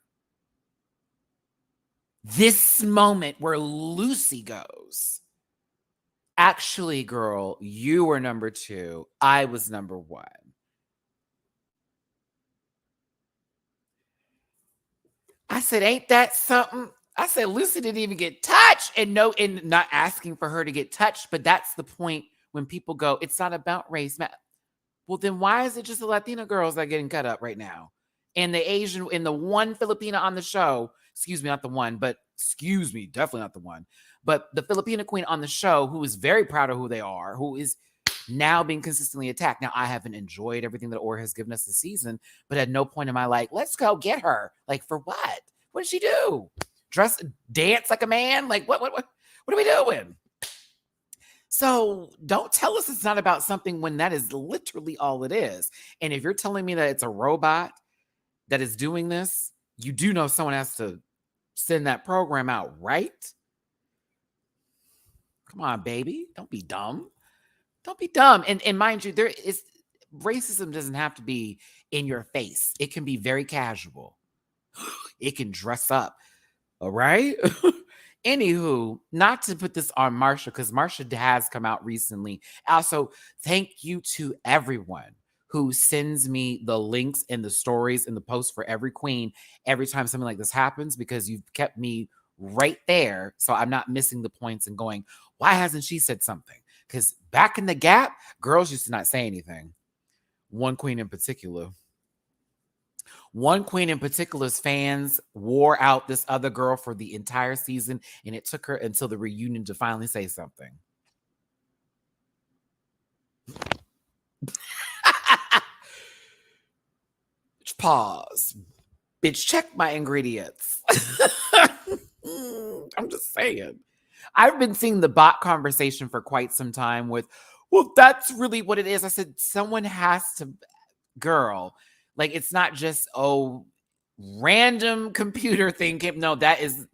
This moment where Lucy goes, actually, girl, you were number 2. I was number 1. I said, ain't that something? I said, Lucy didn't even get touched, and not asking for her to get touched. But that's the point when people go, it's not about race. Well, then why is it just the Latina girls that are getting cut up right now? And the Asian, and the one Filipina on the show, definitely not the one, but the Filipina queen on the show, who is very proud of who they are, who is now being consistently attacked. Now, I haven't enjoyed everything that Aura has given us this season, but at no point am I like, let's go get her. Like, for what? What did she do? Dance like a man? Like, what are we doing? So don't tell us it's not about something when that is literally all it is. And if you're telling me that it's a robot that is doing this, you do know someone has to send that program out, right? Come on, baby. Don't be dumb. Don't be dumb. And mind you, racism doesn't have to be in your face. It can be very casual. It can dress up. All right. Anywho, not to put this on Marsha, because Marsha has come out recently. Also, thank you to everyone who sends me the links and the stories and the posts for every queen every time something like this happens, because you've kept me right there. So I'm not missing the points and going, why hasn't she said something? Because back in the gap, girls used to not say anything. One queen in particular's fans wore out this other girl for the entire season, and it took her until the reunion to finally say something. Pause. Bitch, check my ingredients. I'm just saying. I've been seeing the bot conversation for quite some time with, well, that's really what it is. I said, someone has to, girl, like, it's not just, random computer thing came. No, that is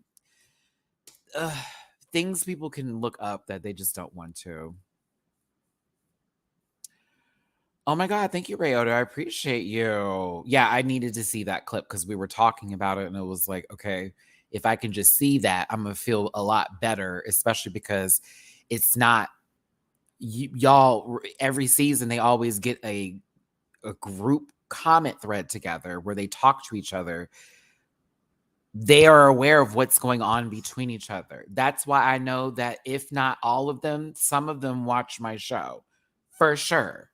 things people can look up that they just don't want to. Oh my God, thank you, Rayota. I appreciate you. Yeah, I needed to see that clip because we were talking about it, and it was like, okay, if I can just see that, I'm gonna feel a lot better, especially because it's not y'all. Every season, they always get a group comment thread together where they talk to each other. They are aware of what's going on between each other. That's why I know that if not all of them, some of them watch my show for sure.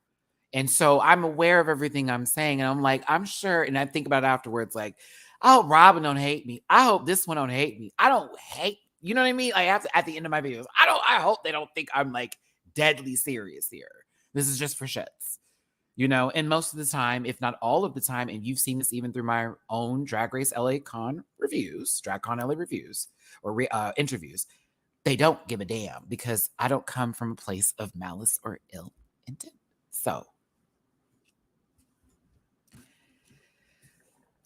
And so I'm aware of everything I'm saying. And I'm like, I'm sure. And I think about it afterwards, like, I hope Robin don't hate me. I hope this one don't hate me. I don't hate, you know what I mean? Like, at the end of my videos, I hope they don't think I'm like deadly serious here. This is just for shits. You know, and most of the time, if not all of the time, and you've seen this even through my own Drag Race LA Con reviews, DragCon LA reviews, or interviews, they don't give a damn because I don't come from a place of malice or ill intent. So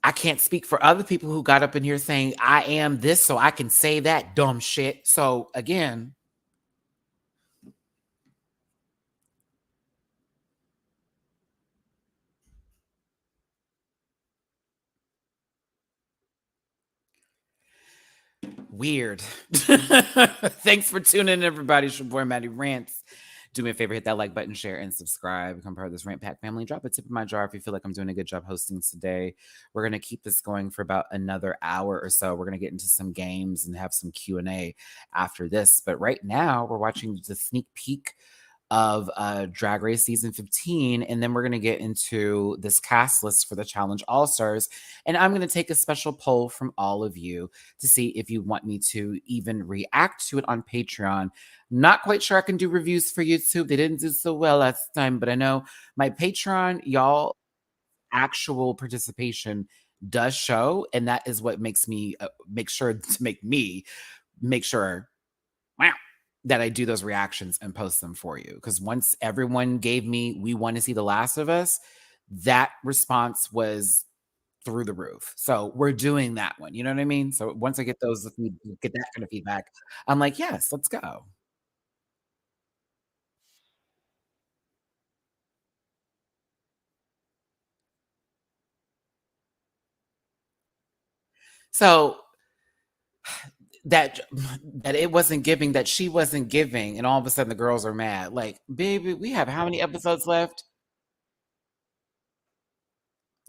I can't speak for other people who got up in here saying, I am this, so I can say that dumb shit. So again, weird. Thanks for tuning in, everybody. It's your boy, Matty Rants. Do me a favor, hit that like button, share, and subscribe. Become part of this Rant Pack family. Drop a tip in my jar if you feel like I'm doing a good job hosting today. We're going to keep this going for about another hour or so. We're going to get into some games and have some Q&A after this. But right now, we're watching the sneak peek of Drag Race season 15. And then we're going to get into this cast list for the Challenge All Stars. And I'm going to take a special poll from all of you to see if you want me to even react to it on Patreon. Not quite sure I can do reviews for YouTube. They didn't do so well last time, but I know my Patreon, y'all, actual participation does show. And that is what makes me make sure to make sure wow, that I do those reactions and post them for you. Because once everyone gave me, we want to see The Last of Us, that response was through the roof. So we're doing that one. You know what I mean? So once I get get that kind of feedback, I'm like, yes, let's go. So that that it wasn't giving, that she wasn't giving, and all of a sudden the girls are mad. Like, baby, we have how many episodes left?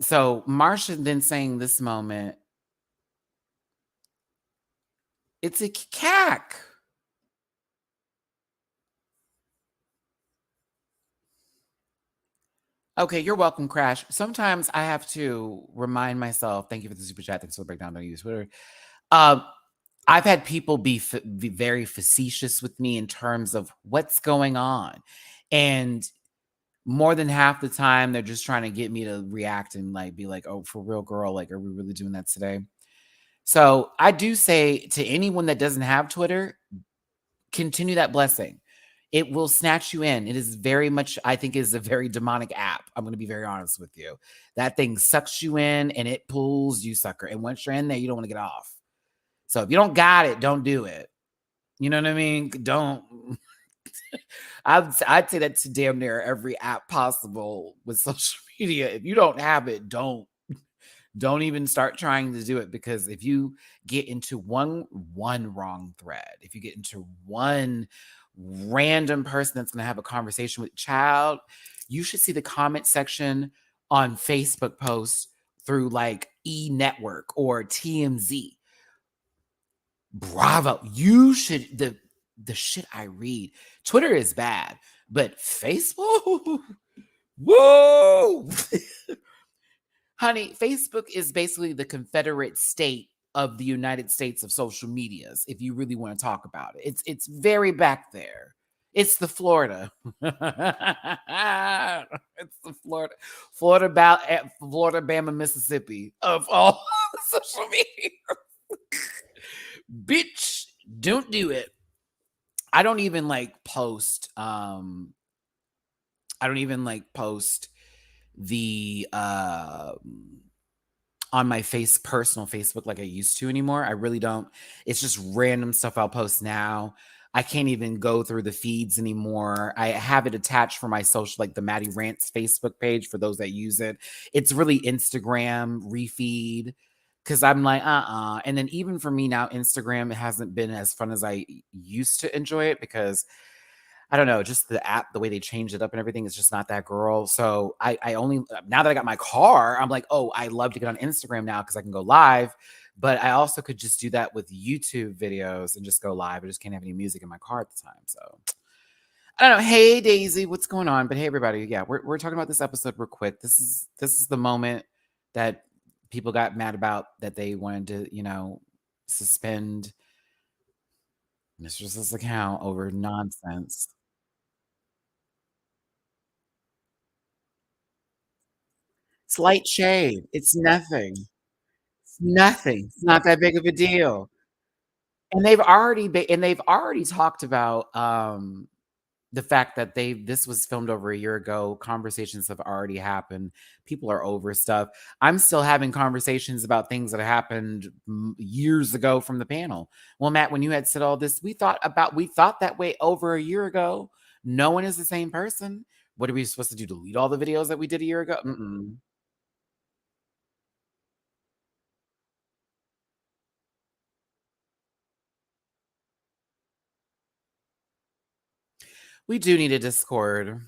So Marsha then saying this moment, it's a cack. Okay, you're welcome, Crash. Sometimes I have to remind myself. Thank you for the super chat. Thanks for the breakdown. Don't use Twitter. Um, I've had people be very facetious with me in terms of what's going on, and more than half the time they're just trying to get me to react and like be like, "Oh, for real, girl? Like, are we really doing that today?" So I do say to anyone that doesn't have Twitter, continue that blessing. It will snatch you in. It is very much, I think, is a very demonic app. I'm going to be very honest with you. That thing sucks you in and it pulls you, sucker. And once you're in there, you don't want to get off. So if you don't got it, don't do it. You know what I mean? Don't. I'd say that to damn near every app possible with social media. If you don't have it, don't even start trying to do it, because if you get into one wrong thread, if you get into one random person that's going to have a conversation with child, you should see the comment section on Facebook posts through like E Network or TMZ. Bravo. You should the shit I read. Twitter is bad, but Facebook, whoa. Honey, Facebook is basically the Confederate state of the United States of social medias, if you really want to talk about it. It's very back there. It's the Florida. It's the Florida, Bama, Mississippi of all social media. Bitch, don't do it. I don't even like post I don't even like post the on my personal Facebook like I used to anymore. I really don't. It's just random stuff I'll post now. I can't even go through the feeds anymore. I have it attached for my social, like the Matty Rants Facebook page for those that use it. It's really Instagram refeed, because I'm like, And then even for me now, Instagram hasn't been as fun as I used to enjoy it, because I don't know, just the app, the way they changed it up and everything is just not that girl. So I only, now that I got my car, I'm like, oh, I love to get on Instagram now because I can go live. But I also could just do that with YouTube videos and just go live. I just can't have any music in my car at the time. So I don't know. Hey Daisy, what's going on? But hey everybody, yeah, we're talking about this episode real quick. This is the moment that people got mad about, that they wanted to, suspend Mistress's account over nonsense. Slight shade. It's nothing. It's nothing. It's not that big of a deal. And they've already talked about the fact that this was filmed over a year ago. Conversations have already happened. People are over stuff. I'm still having conversations about things that happened years ago from the panel. Well, Matt, when you had said all this, we thought that way over a year ago. No one is the same person. What are we supposed to do? Delete all the videos that we did a year ago? Mm-mm. We do need a Discord.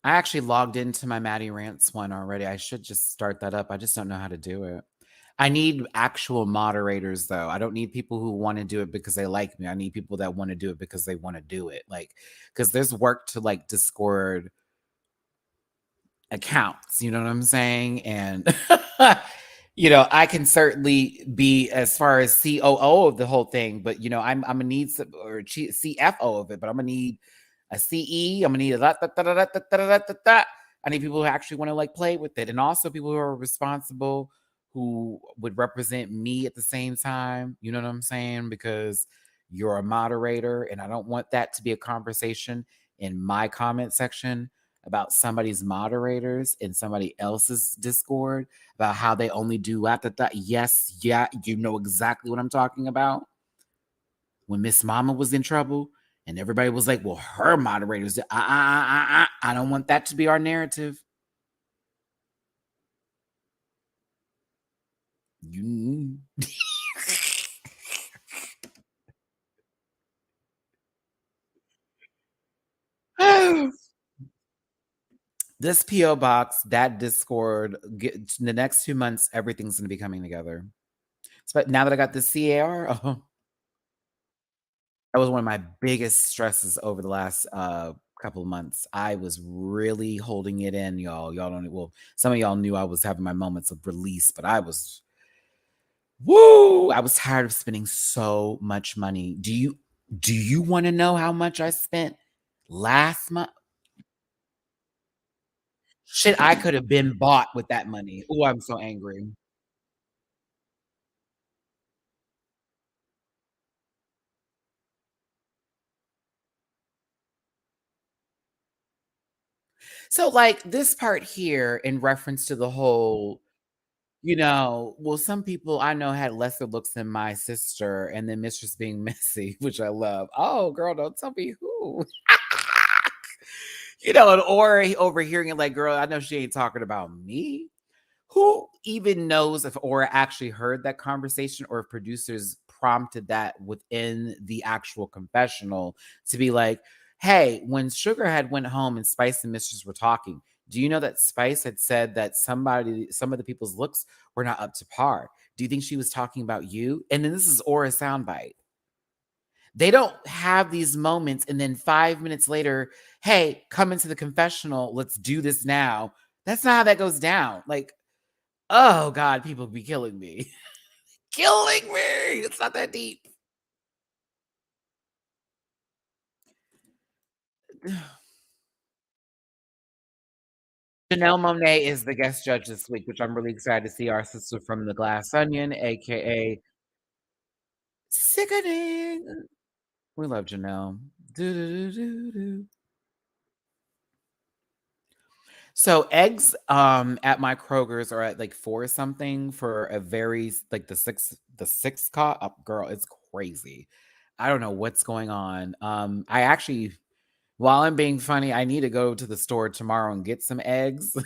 I actually logged into my Matty Rants one already. I should just start that up. I just don't know how to do it. I need actual moderators though. I don't need people who want to do it because they like me. I need people that want to do it because they want to do it. Like, because there's work to like Discord accounts, you know what I'm saying? And I can certainly be as far as COO of the whole thing, but I'm gonna need some or CFO of it, but I'm gonna need a CE. I'm gonna need a I need people who actually want to like play with it, and also people who are responsible, who would represent me at the same time. You know what I'm saying? Because you're a moderator, and I don't want that to be a conversation in my comment section about somebody's moderators in somebody else's Discord about how they only do that. Yes, yeah, you know exactly what I'm talking about. When Miss Mama was in trouble and everybody was like, well, her moderators, I don't want that to be our narrative. You this PO box, that Discord, the next 2 months, everything's gonna be coming together. But now that I got the CAR, that was one of my biggest stresses over the last couple of months. I was really holding it in, y'all. Y'all don't well, some of y'all knew I was having my moments of release, but I was I was tired of spending so much money. Do you want to know how much I spent last month? Shit, I could have been bought with that money. Oh, I'm so angry. So, like this part here, in reference to the whole, well, some people I know had lesser looks than my sister, and then Mistress being messy, which I love. Oh, girl, don't tell me who. And or overhearing it like, girl, I know she ain't talking about me. Who even knows if Aura actually heard that conversation or if producers prompted that within the actual confessional to be like, hey, when Sugar had went home and Spice and Mistress were talking, do you know that Spice had said that some of the people's looks were not up to par? Do you think she was talking about you? And then this is Aura's soundbite. They don't have these moments and then 5 minutes later, hey, come into the confessional. Let's do this now. That's not how that goes down. Like, oh God, people be killing me. Killing me. It's not that deep. Janelle Monáe is the guest judge this week, which I'm really excited to see our sister from the Glass Onion, aka Sickening. We love Janelle. Do. So eggs at my Kroger's are at like 4 something for a very like the six cost up girl, it's crazy. I don't know what's going on. I actually, while I'm being funny, I need to go to the store tomorrow and get some eggs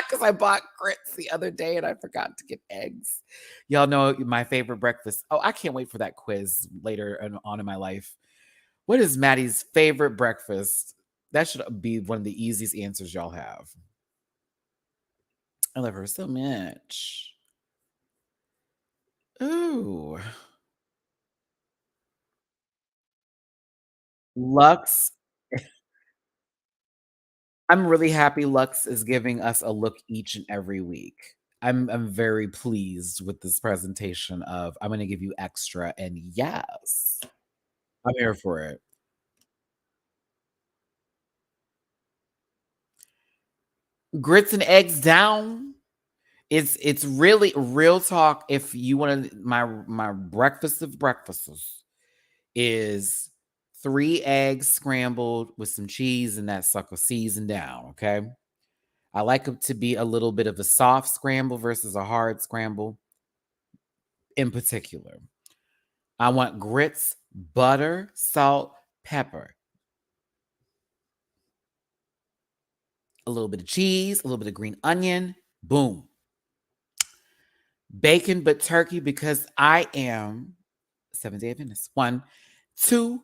because I bought grits the other day and I forgot to get eggs. Y'all know my favorite breakfast. Oh, I can't wait for that quiz later on in my life. What is Maddie's favorite breakfast? That should be one of the easiest answers y'all have. I love her so much. Ooh. Lux. I'm really happy Lux is giving us a look each and every week. I'm very pleased with this presentation of I'm gonna give you extra, and yes, I'm here for it. Grits and eggs down. It's really real talk. If you want to, my breakfast of breakfasts is 3 eggs scrambled with some cheese and that sucker seasoned down. Okay. I like them to be a little bit of a soft scramble versus a hard scramble in particular. I want grits, butter, salt, pepper, a little bit of cheese, a little bit of green onion. Boom. Bacon, but turkey because I am Seventh Day Adventist. 1, 2,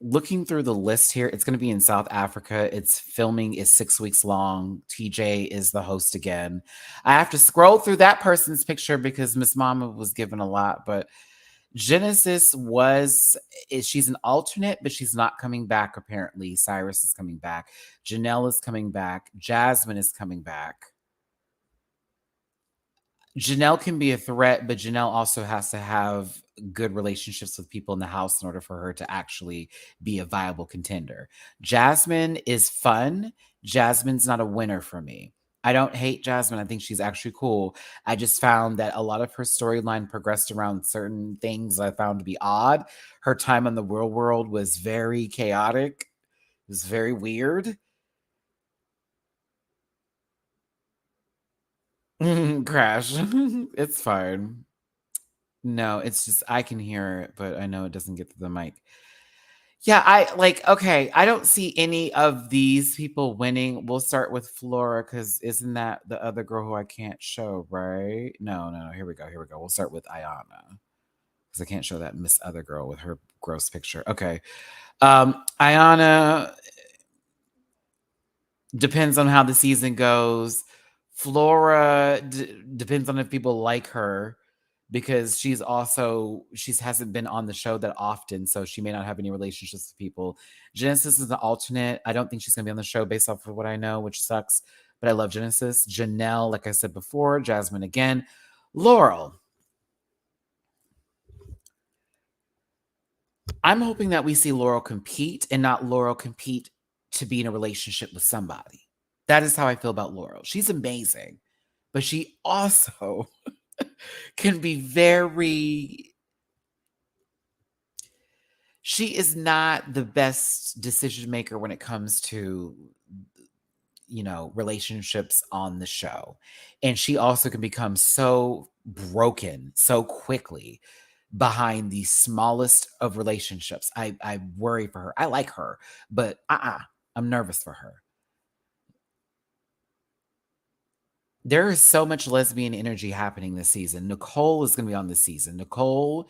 looking through the list here, it's going to be in South Africa. Its filming is 6 weeks long. TJ is the host again. I have to scroll through that person's picture because Miss Mama was given a lot, but Genesis she's an alternate, but she's not coming back apparently. Cyrus is coming back. Janelle is coming back. Jasmine is coming back. Janelle can be a threat, but Janelle also has to have good relationships with people in the house in order for her to actually be a viable contender. Jasmine is fun. Jasmine's not a winner for me. I don't hate Jasmine. I think she's actually cool. I just found that a lot of her storyline progressed around certain things I found to be odd. Her time on the Real World was very chaotic. It was very weird. Crash. It's fine. No, it's just I can hear it, but I know it doesn't get to the mic. Yeah, okay, I don't see any of these people winning. We'll start with Flora because isn't that the other girl who I can't show, right? No. Here we go. We'll start with Ayana because I can't show that Miss Other Girl with her gross picture. Okay. Ayana depends on how the season goes. Flora depends on if people like her because she hasn't been on the show that often, so she may not have any relationships with people. Genesis is an alternate. I don't think she's gonna be on the show based off of what I know, which sucks. But I love Genesis. Janelle, like I said before, Jasmine again. Laurel. I'm hoping that we see Laurel compete and not Laurel compete to be in a relationship with somebody. That is how I feel about Laurel. She's amazing, but she also can be she is not the best decision maker when it comes to relationships on the show. And she also can become so broken so quickly behind the smallest of relationships. I worry for her. I like her, but I'm nervous for her. There is so much lesbian energy happening this season. Nicole is going to be on this season. Nicole.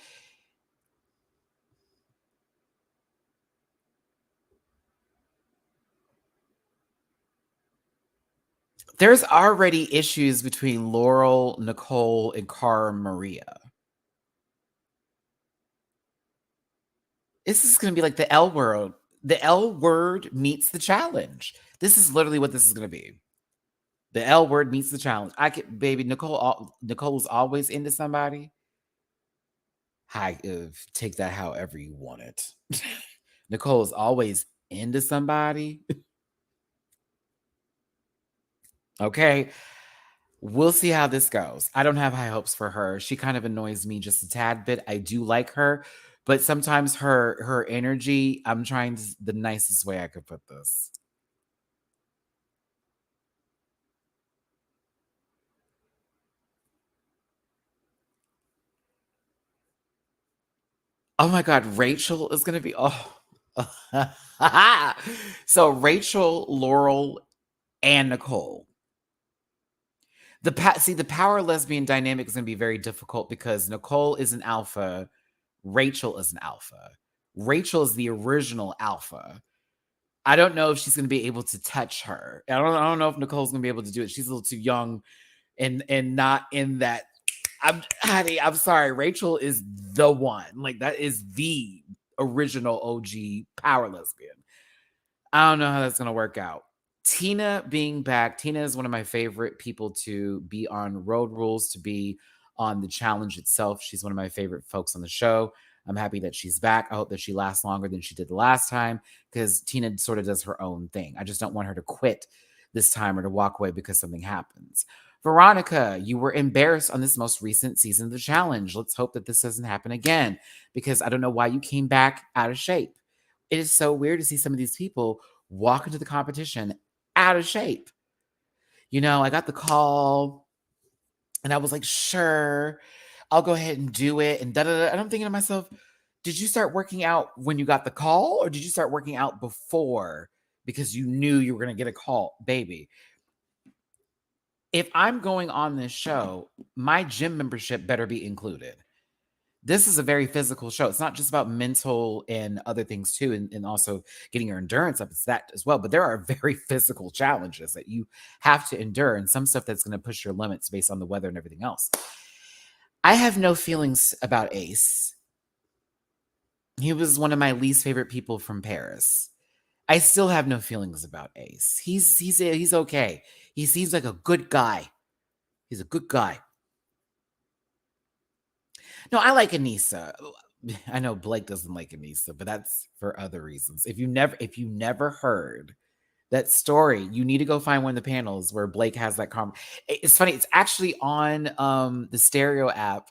There's already issues between Laurel, Nicole, and Cara Maria. This is going to be like the L word. The L word meets the challenge. This is literally what this is going to be. The L word meets the challenge. Baby, Nicole's always into somebody. Take that however you want it. Nicole is always into somebody. Okay. We'll see how this goes. I don't have high hopes for her. She kind of annoys me just a tad bit. I do like her, but sometimes her energy, I'm trying the nicest way I could put this. Oh my God, Rachel is going to be, so Rachel, Laurel, and Nicole. The power lesbian dynamic is going to be very difficult because Nicole is an alpha, Rachel is an alpha. Rachel is the original alpha. I don't know if she's going to be able to touch her. I don't know if Nicole's going to be able to do it. She's a little too young and not in that. I'm sorry. Rachel is the one. Like that is the original OG power lesbian. I don't know how that's going to work out. Tina being back. Tina is one of my favorite people to be on Road Rules, to be on the challenge itself. She's one of my favorite folks on the show. I'm happy that she's back. I hope that she lasts longer than she did the last time because Tina sort of does her own thing. I just don't want her to quit this time or to walk away because something happens. Veronica, you were embarrassed on this most recent season of the challenge. Let's hope that this doesn't happen again because I don't know why you came back out of shape. It is so weird to see some of these people walk into the competition out of shape. I got the call and I was like, sure, I'll go ahead and do it. And And I'm thinking to myself, did you start working out when you got the call or did you start working out before because you knew you were going to get a call? Baby, if I'm going on this show, my gym membership better be included This is a very physical show. It's not just about mental and other things too, and also getting your endurance up. It's that as well. But there are very physical challenges that you have to endure, and some stuff that's going to push your limits based on the weather and everything else. I have no feelings about Ace. He was one of my least favorite people from Paris. I still have no feelings about Ace. He's okay. He seems like a good guy. He's a good guy. No, I like Anissa. I know Blake doesn't like Anissa, but that's for other reasons. If you never heard that story, you need to go find one of the panels where Blake has that It's funny. It's actually on the Stereo app,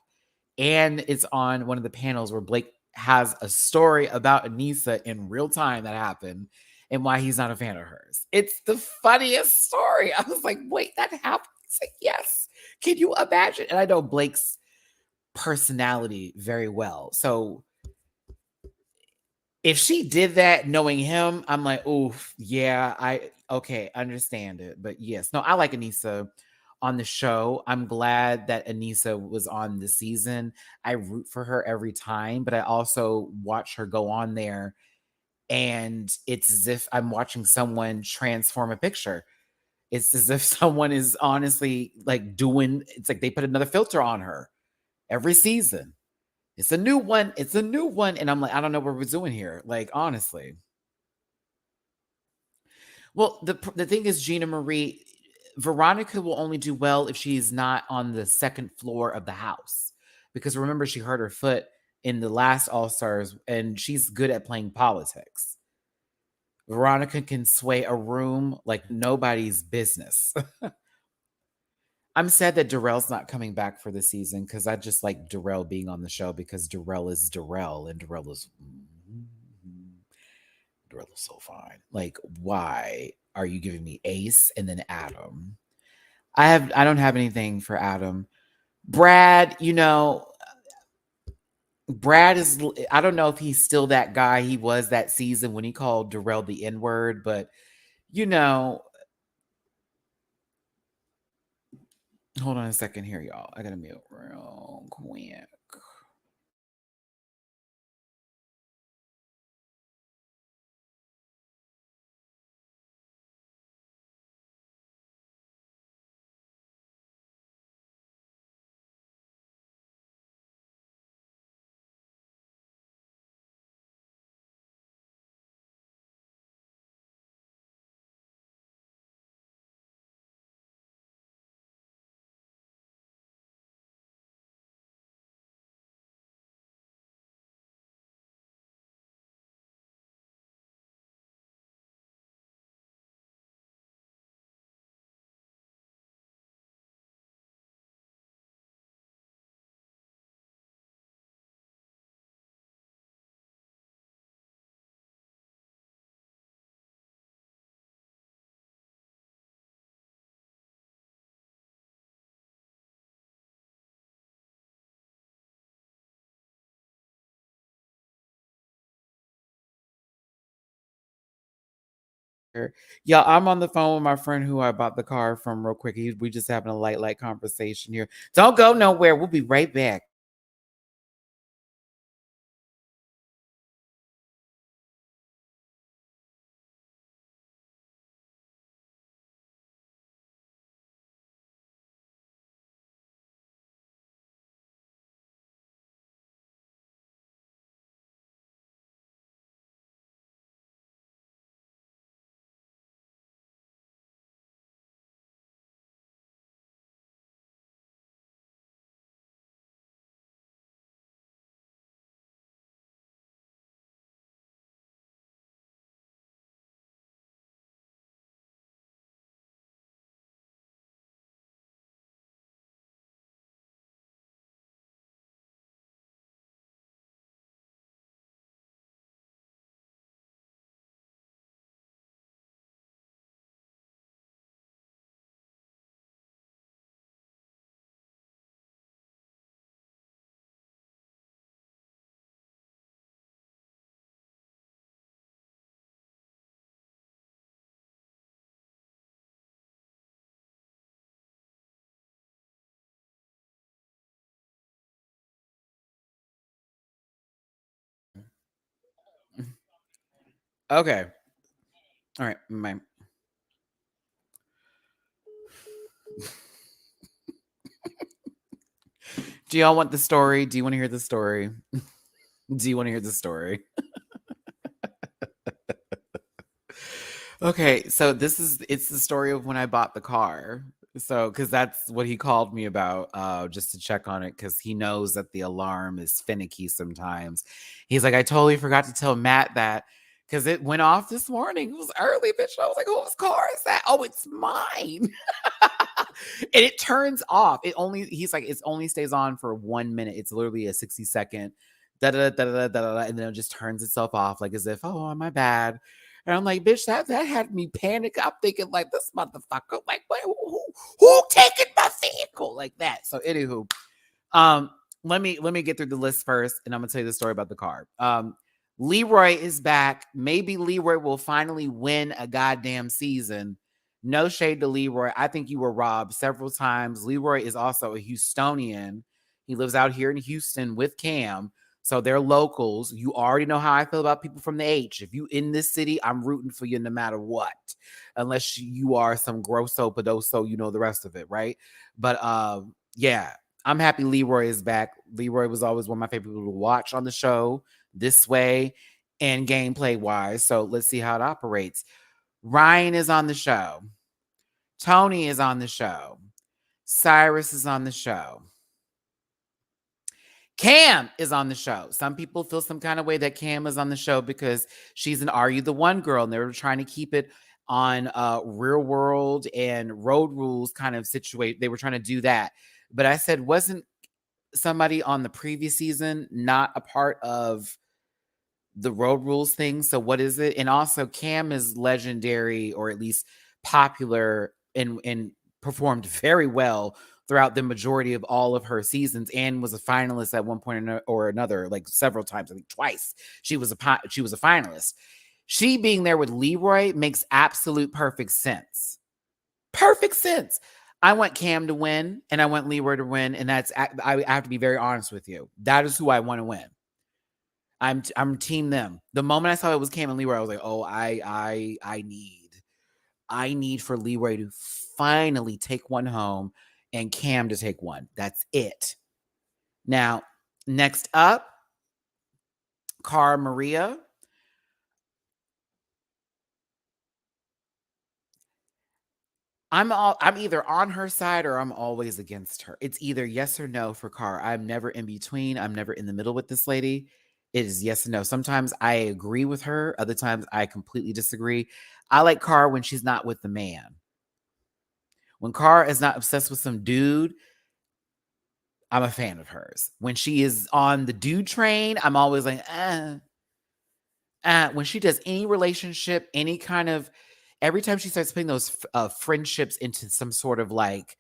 and it's on one of the panels where Blake has a story about Anissa in real time that happened and why he's not a fan of hers. It's the funniest story. I was like, wait, that happened? He's like, yes. Can you imagine? And I know Blake's personality very well. So if she did that knowing him, I'm like, oof, yeah, okay, understand it. But yes, no, I like Anissa on the show. I'm glad that Anissa was on the season. I root for her every time, but I also watch her go on there, and it's as if I'm watching someone transform a picture. It's as if someone is honestly like it's like they put another filter on her every season. It's a new one. It's a new one. And I'm like, I don't know what we're doing here. Like, honestly. Well, the thing is, Gina Marie, Veronica will only do well if she's not on the second floor of the house. Because remember, she hurt her foot in the last All Stars, and she's good at playing politics. Veronica can sway a room like nobody's business. I'm sad that Darrell's not coming back for the season because I just like Darrell being on the show because Darrell is Darrell and Darrell is so fine. Like, why are you giving me Ace and then Adam? I don't have anything for Adam. Brad, Brad is I don't know if he's still that guy he was that season when he called Darrell the N-word, but you know, hold on a second here, y'all. I gotta mute real quick. Yeah, I'm on the phone with my friend who I bought the car from real quick. We just having a light conversation here. Don't go nowhere. We'll be right back. Okay. All right. My Do y'all want the story? Do you want to hear the story? Do you want to hear the story? Okay, so it's the story of when I bought the car. So, because that's what he called me about, just to check on it, because he knows that the alarm is finicky sometimes. He's like, I totally forgot to tell Matt that because it went off this morning. It was early, bitch. I was like, whose car is that? Oh, it's mine. And it turns off. He's like, it only stays on for 1 minute. It's literally a 60-second da da da da da da, and then it just turns itself off, like as if, oh, my bad. And I'm like, bitch, that had me panic. I'm thinking like this motherfucker, like, wait, who taking my vehicle like that? So anywho, um, let me get through the list first, and I'm gonna tell you the story about the car. Leroy is back. Maybe Leroy will finally win a goddamn season. No shade to Leroy. I think you were robbed several times. Leroy is also a Houstonian. He lives out here in Houston with Cam. So they're locals. You already know how I feel about people from the H. If you in this city, I'm rooting for you no matter what. Unless you are some grosso pedoso, you know the rest of it, right? But yeah, I'm happy Leroy is back. Leroy was always one of my favorite people to watch on the show this way and gameplay wise. So let's see how it operates. Ryan is on the show. Tony is on the show. Cyrus is on the show. Cam is on the show. Some people feel some kind of way that Cam is on the show because she's an Are You the One girl, and they were trying to keep it on real world and road rules kind of situation. They were trying to do that. But I said, wasn't somebody on the previous season not a part of the road rules thing? So what is it? And also Cam is legendary, or at least popular, and performed very well throughout the majority of all of her seasons, and was a finalist at one point or another, like several times. I think twice she was a finalist. She being there with Leroy makes absolute perfect sense. Perfect sense. I want Cam to win, and I want Leroy to win, and I have to be very honest with you. That is who I want to win. I'm team them. The moment I saw it was Cam and Leroy, I was like, oh, I need for Leroy to finally take one home and Cam to take one. That's it. Now, next up, Cara Maria. I'm either on her side or I'm always against her. It's either yes or no for Cara. I'm never in between. I'm never in the middle with this lady. It is yes and no. Sometimes I agree with her. Other times I completely disagree. I like Cara when she's not with the man. When Cara is not obsessed with some dude, I'm a fan of hers. When she is on the dude train, I'm always like, when she does any relationship, any kind of, every time she starts putting those friendships into some sort of like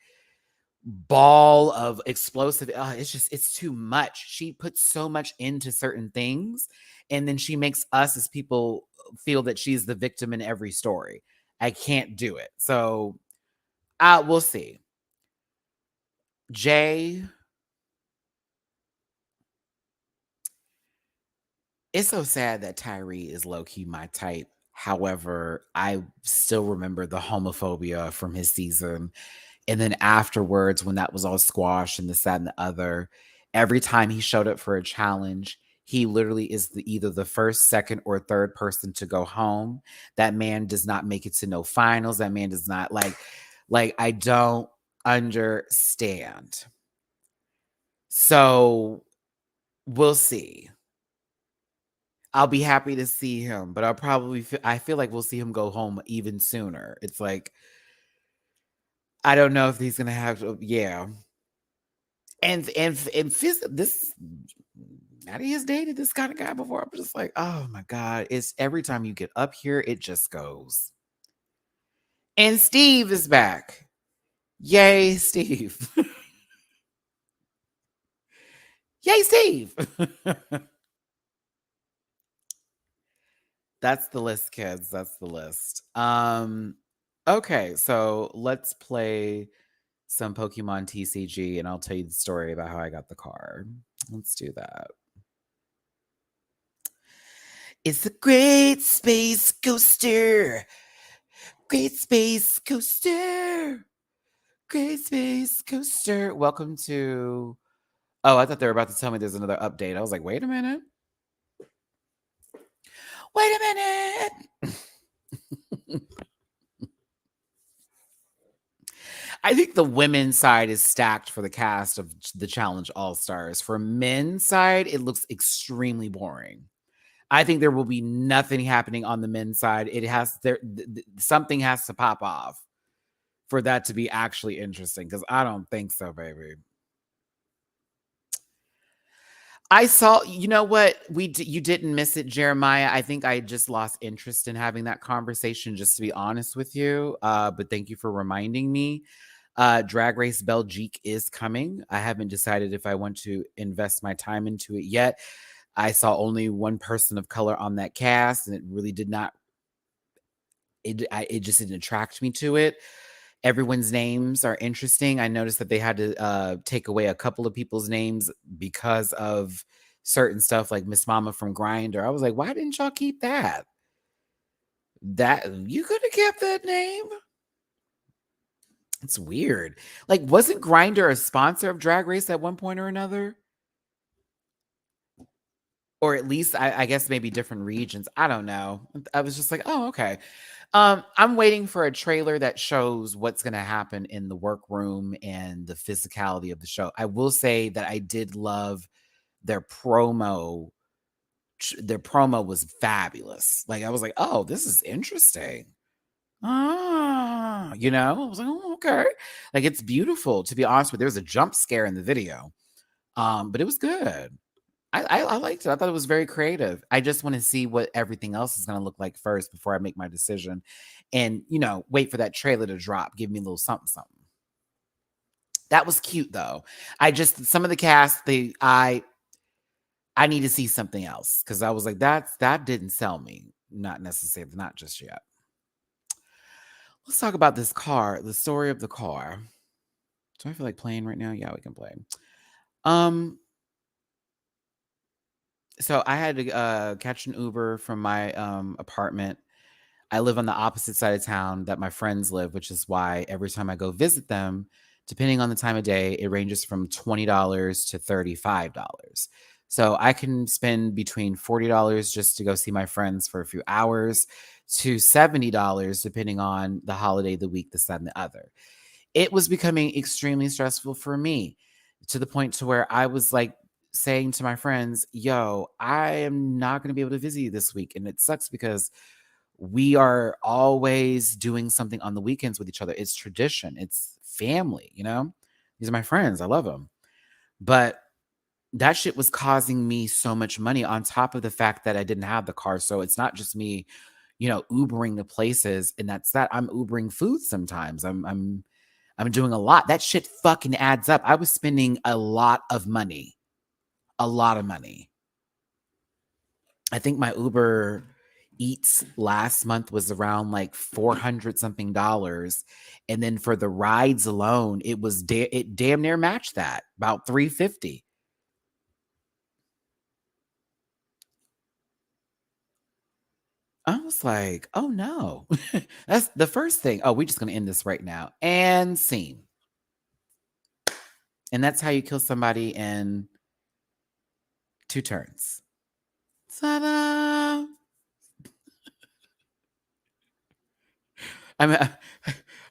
ball of explosive, it's too much. She puts so much into certain things, and then she makes us as people feel that she's the victim in every story. I can't do it. So we'll see. Jay, it's so sad that Tyree is low-key my type. However, I still remember the homophobia from his season. And then afterwards, when that was all squashed and this, that, and the other, every time he showed up for a challenge, he literally is either the first, second, or third person to go home. That man does not make it to no finals. That man does not like I don't understand. So we'll see. I'll be happy to see him, but I feel like we'll see him go home even sooner. It's like, I don't know if he's gonna have to, yeah. And this Matty has dated this kind of guy before. I'm just like, oh my God. It's every time you get up here, it just goes. And Steve is back. Yay, Steve. Yay, Steve. That's the list, kids. That's the list. Okay, so let's play some Pokemon TCG, and I'll tell you the story about how I got the card. Let's do that. It's a great space coaster. Great space coaster. Great space coaster. Welcome to. Oh, I thought they were about to tell me there's another update. I was like, wait a minute. Wait a minute. I think the women's side is stacked for the cast of the Challenge All Stars. For men's side, it looks extremely boring. I think there will be nothing happening on the men's side. It has something has to pop off for that to be actually interesting, because I don't think so, baby. I saw, you know what? You didn't miss it, Jeremiah. I think I just lost interest in having that conversation, just to be honest with you. But thank you for reminding me. Drag Race Belgique is coming. I haven't decided if I want to invest my time into it yet. I saw only one person of color on that cast, and it really did not. It just didn't attract me to it. Everyone's names are interesting. I noticed that they had to take away a couple of people's names because of certain stuff, like Miss Mama from Grindr. I was like, why didn't y'all keep that? That you could have kept that name. It's weird. Like, wasn't Grindr a sponsor of Drag Race at one point or another? Or at least, I guess maybe different regions. I don't know. I was just like, oh, okay. I'm waiting for a trailer that shows what's going to happen in the workroom and the physicality of the show. I will say that I did love their promo. Their promo was fabulous. Like, I was like, oh, this is interesting. I was like, oh, okay. Like, it's beautiful, to be honest with you. There was a jump scare in the video. But it was good. I liked it. I thought it was very creative. I just want to see what everything else is going to look like first before I make my decision. And, wait for that trailer to drop. Give me a little something, something. That was cute, though. Some of the cast, I need to see something else, because I was like, that didn't sell me. Not necessarily, not just yet. Let's talk about this car, the story of the car. Do I feel like playing right now? Yeah, we can play. So I had to catch an Uber from my apartment. I live on the opposite side of town that my friends live, which is why every time I go visit them, depending on the time of day, it ranges from $20 to $35. So I can spend between $40 just to go see my friends for a few hours to $70, depending on the holiday, the week, this, that, and the other. It was becoming extremely stressful for me, to the point to where I was like saying to my friends, yo, I am not going to be able to visit you this week. And it sucks because we are always doing something on the weekends with each other. It's tradition. It's family, These are my friends. I love them. But that shit was causing me so much money, on top of the fact that I didn't have the car. So it's not just me, Ubering to places, and that's that. I'm Ubering food sometimes. I'm doing a lot. That shit fucking adds up. I was spending a lot of money. A lot of money. I think my Uber Eats last month was around like $400 something. And then for the rides alone, it damn near matched that, about $350. I was like, oh no. That's the first thing. Oh, we're just going to end this right now. And scene. And that's how you kill somebody in 2 turns. Ta-da! I'm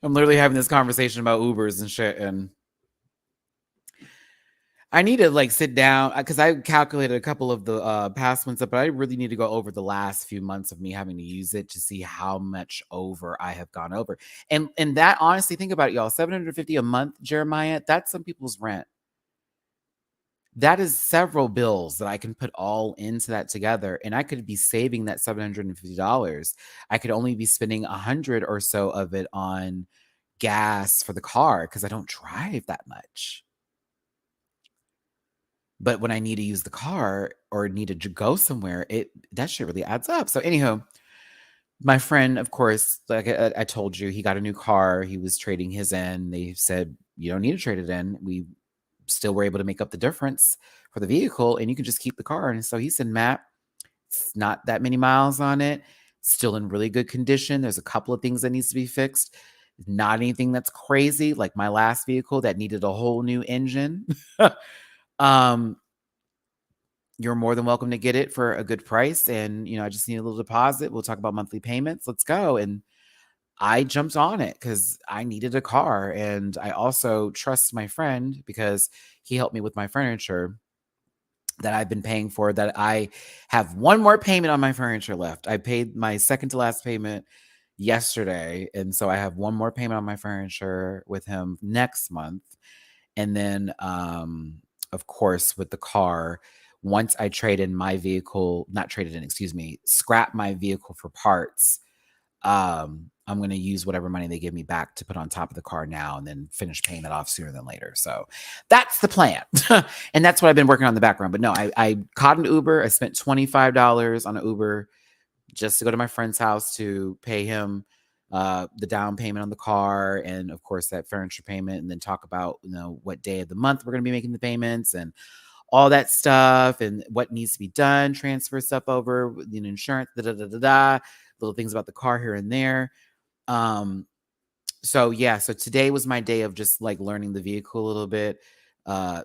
literally having this conversation about Ubers and shit, and I need to like sit down, because I calculated a couple of the past ones up, but I really need to go over the last few months of me having to use it to see how much over I have gone over. And that, honestly, think about it, y'all. $750 a month, Jeremiah, that's some people's rent. That is several bills that I can put all into that together, and I could be saving that $750. I could only be spending $100 or so of it on gas for the car, because I don't drive that much. But when I need to use the car or need to go somewhere, that shit really adds up. So anyhow, my friend, of course, like I told you, he got a new car. He was trading his in. They said, you don't need to trade it in. We still were able to make up the difference for the vehicle, and you can just keep the car. And so he said, Matt, It's not that many miles on it. Still in really good condition. There's a couple of things that needs to be fixed. Not anything that's crazy, like my last vehicle that needed a whole new engine. You're more than welcome to get it for a good price. And, I just need a little deposit. We'll talk about monthly payments. Let's go. And I jumped on it because I needed a car. And I also trust my friend because he helped me with my furniture that I've been paying for, that I have one more payment on my furniture left. I paid my second to last payment yesterday. And so I have one more payment on my furniture with him next month. And then, of course, with the car, once I trade in my vehicle, not traded in, excuse me, scrap my vehicle for parts, I'm going to use whatever money they give me back to put on top of the car now and then finish paying that off sooner than later. So that's the plan. And that's what I've been working on in the background. But no, I caught an Uber. I spent $25 on an Uber just to go to my friend's house to pay him the down payment on the car, and of course that furniture payment, and then talk about what day of the month we're going to be making the payments and all that stuff and what needs to be done, transfer stuff over, insurance, little things about the car here and there. So today was my day of just like learning the vehicle a little bit,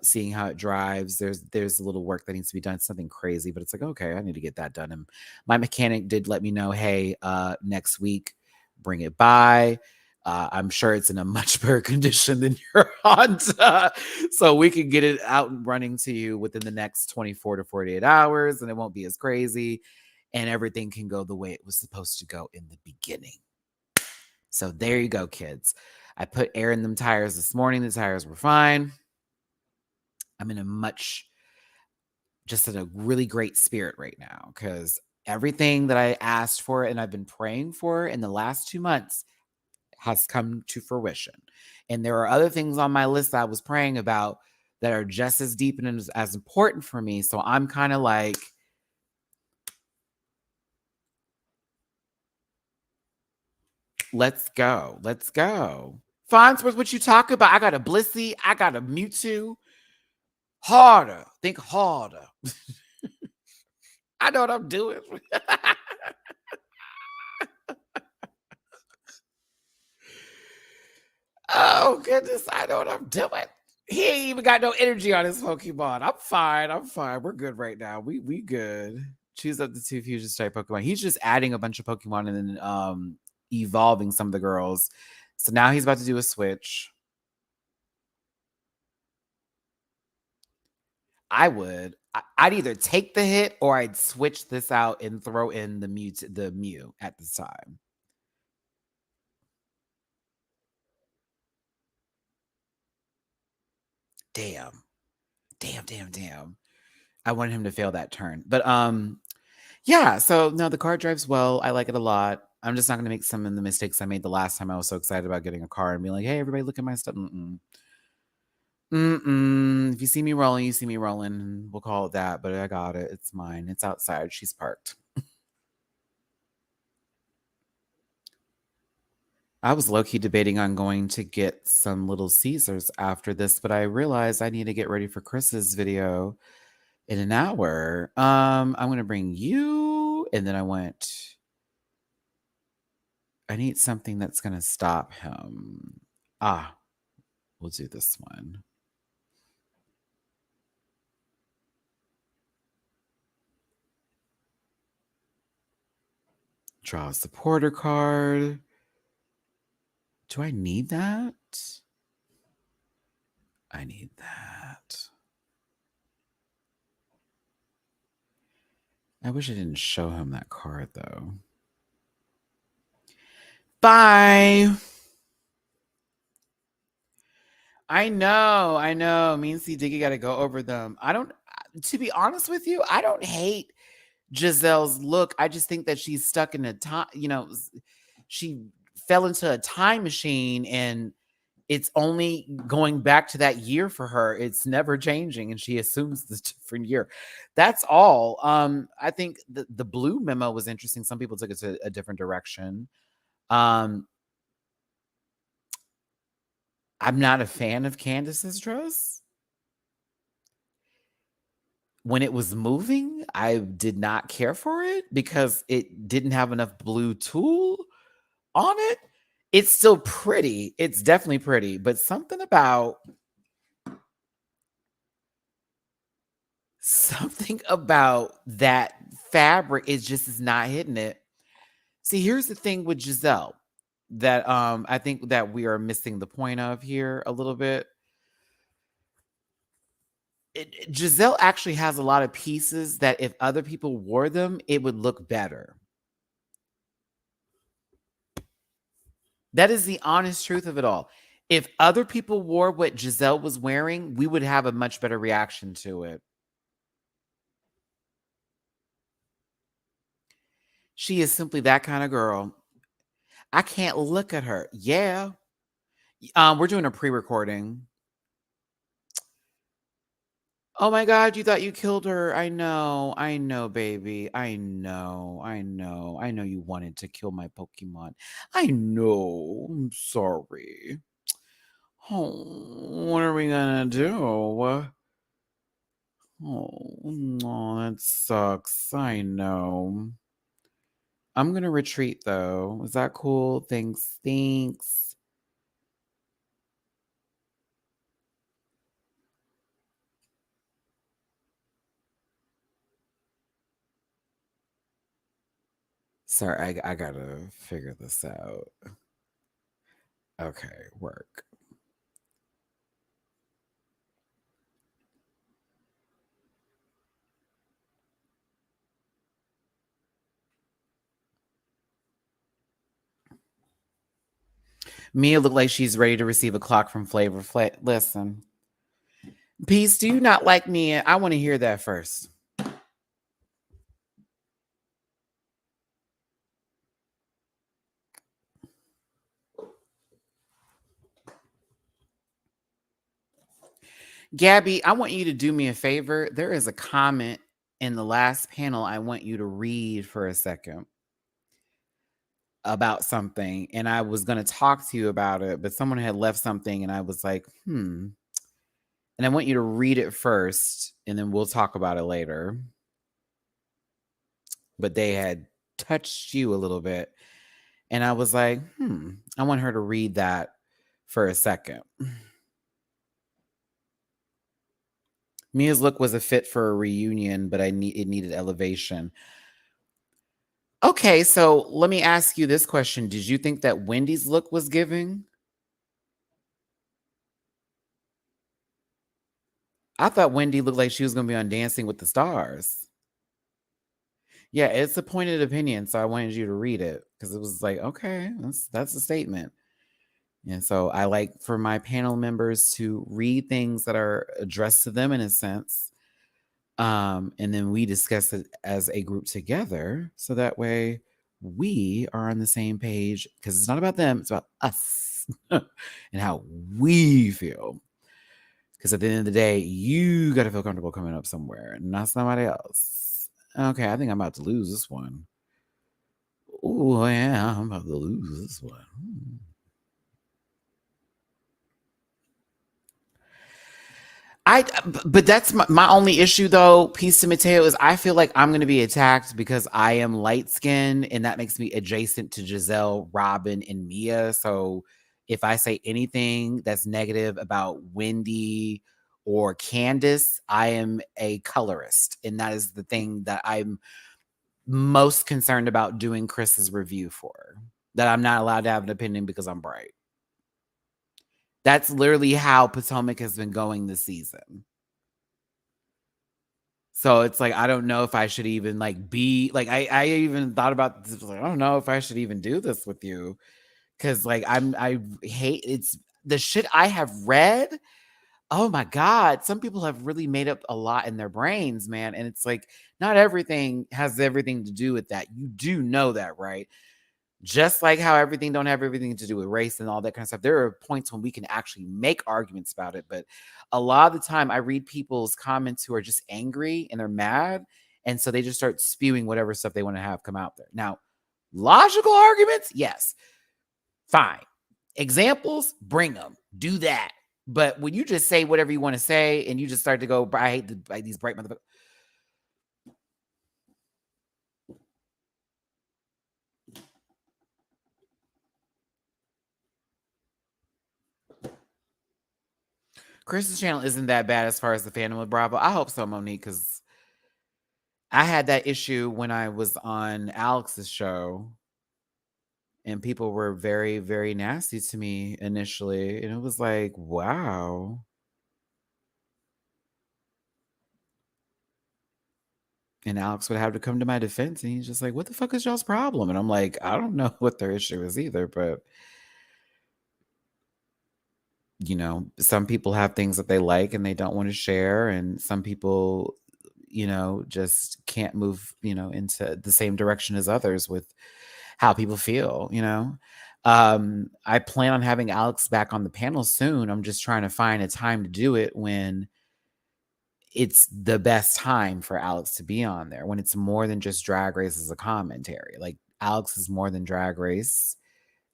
seeing how it drives. There's a little work that needs to be done. It's nothing crazy, but it's like, okay, I need to get that done. And my mechanic did let me know, hey, next week, bring it by. I'm sure it's in a much better condition than your Honda. So we can get it out and running to you within the next 24 to 48 hours, and it won't be as crazy. And everything can go the way it was supposed to go in the beginning. So there you go, kids. I put air in them tires this morning. The tires were fine. I'm in a really great spirit right now because everything that I asked for and I've been praying for in the last 2 months has come to fruition. And there are other things on my list that I was praying about that are just as deep and as important for me. So I'm kind of like, let's go. Let's go. Farnsworth, what you talk about? I got a Blissey. I got a Mewtwo. Harder. Think harder. I know what I'm doing. Oh, goodness. I know what I'm doing. He ain't even got no energy on his Pokemon. I'm fine. We're good right now. We good. Choose up the 2 fusion type Pokemon. He's just adding a bunch of Pokemon and then evolving some of the girls. So now he's about to do a switch. I'd either take the hit or I'd switch this out and throw in the Mew at this time. Damn. I wanted him to fail that turn. But yeah, so no, the car drives well. I like it a lot. I'm just not going to make some of the mistakes I made the last time I was so excited about getting a car and being like, hey, everybody, look at my stuff. If you see me rolling, you see me rolling. We'll call it that, but I got it. It's mine. It's outside. She's parked. I was low-key debating on going to get some Little Caesars after this, but I realized I need to get ready for Chris's video in an hour. I'm going to bring you, and then I need something that's going to stop him. We'll do this one. Draw a supporter card. Do I need that? I need that. I wish I didn't show him that card, though. Bye. I know. Me and C. Diggy got to go over them. To be honest with you, I don't hate Giselle's look. I just think that she's stuck in a time, she fell into a time machine and it's only going back to that year for her. It's never changing, and she assumes this different year. That's all. I think the blue memo was interesting. Some people took it to a different direction. I'm not a fan of Candace's dress. when it was moving, I did not care for it because it didn't have enough blue tulle on it. It's still pretty. It's definitely pretty, but something about that fabric is not hitting it. See, here's the thing with Giselle that I think that we are missing the point of here a little bit. Giselle actually has a lot of pieces that if other people wore them, it would look better. That is the honest truth of it all. If other people wore what Giselle was wearing, we would have a much better reaction to it. She is simply that kind of girl. I can't look at her. Yeah. We're doing a pre-recording. Oh my God, you thought you killed her. I know, baby. I know you wanted to kill my Pokemon. I know. I'm sorry. Oh, what are we gonna do? Oh, that sucks. I know. I'm gonna retreat though. Is that cool? Thanks. Sorry, I gotta figure this out. Okay, work. Mia looked like she's ready to receive a clock from Flavor Flav. Listen, Peace, do you not like Mia? I want to hear that first. Gabby, I want you to do me a favor. There is a comment in the last panel I want you to read for a second about something. And I was going to talk to you about it, but someone had left something and I was like, And I want you to read it first and then we'll talk about it later. But they had touched you a little bit. And I was like, I want her to read that for a second. Mia's look was a fit for a reunion, but it needed elevation. Okay, so let me ask you this question. Did you think that Wendy's look was giving? I thought Wendy looked like she was going to be on Dancing with the Stars. Yeah, it's a pointed opinion, so I wanted you to read it because it was like, okay, that's a statement. And so I like for my panel members to read things that are addressed to them in a sense. And then we discuss it as a group together. So that way we are on the same page because it's not about them, it's about us and how we feel. Because at the end of the day, you got to feel comfortable coming up somewhere, not somebody else. Okay, I think I'm about to lose this one. Oh, yeah, I'm about to lose this one. But that's my only issue though, Peace to Mateo, is I feel like I'm going to be attacked because I am light skinned and that makes me adjacent to Giselle, Robin, and Mia. So if I say anything that's negative about Wendy or Candace, I am a colorist. And that is the thing that I'm most concerned about doing Chris's review for. That I'm not allowed to have an opinion because I'm bright. That's literally how Potomac has been going this season. So it's like, I don't know if I should even like be like, I even thought about this. Like, I don't know if I should even do this with you. Cause like, I hate it's the shit I have read. Oh my God. Some people have really made up a lot in their brains, man. And it's like, not everything has everything to do with that. You do know that, right? Just like how everything don't have everything to do with race and all that kind of stuff. There are points when we can actually make arguments about it. But a lot of the time I read people's comments who are just angry and they're mad. And so they just start spewing whatever stuff they want to have come out there. Now, logical arguments, yes. Fine. Examples, bring them. Do that. But when you just say whatever you want to say and you just start to go, I hate these bright motherfuckers. Chris's channel isn't that bad as far as the fandom with Bravo. I hope so, Monique, because I had that issue when I was on Alex's show, and people were very, very nasty to me initially, and it was like, wow. And Alex would have to come to my defense, and he's just like, "What the fuck is y'all's problem?" And I'm like, "I don't know what their issue is either, but some people have things that they like and they don't want to share, and some people, just can't move, into the same direction as others with how people feel, I plan on having Alex back on the panel soon. I'm just trying to find a time to do it when it's the best time for Alex to be on there, when it's more than just Drag Race as a commentary. Like, Alex is more than Drag Race.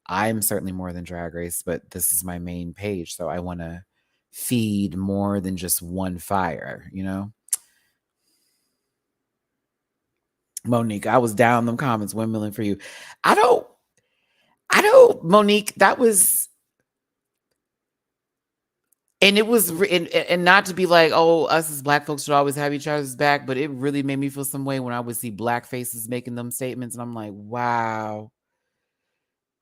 I'm certainly more than Drag Race, but this is my main page, so I want to feed more than just one fire, Monique, I was down them comments, 1 million for you. I don't, Monique, that was, and it was, and not to be like, oh, us as Black folks should always have each other's back, but it really made me feel some way when I would see Black faces making them statements, and I'm like, wow.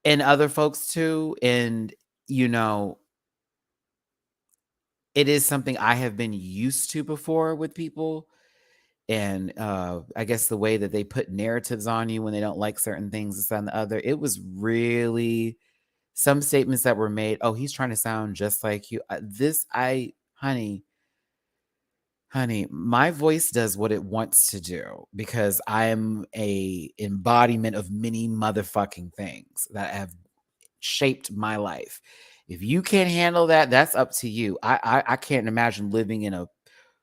And other folks too, and it is something I have been used to before with people. And I guess the way that they put narratives on you when they don't like certain things, this and the other, it was really some statements that were made. Oh, he's trying to sound just like you. Honey, my voice does what it wants to do because I'm a embodiment of many motherfucking things that have shaped my life. If you can't handle that, that's up to you. I can't imagine living in a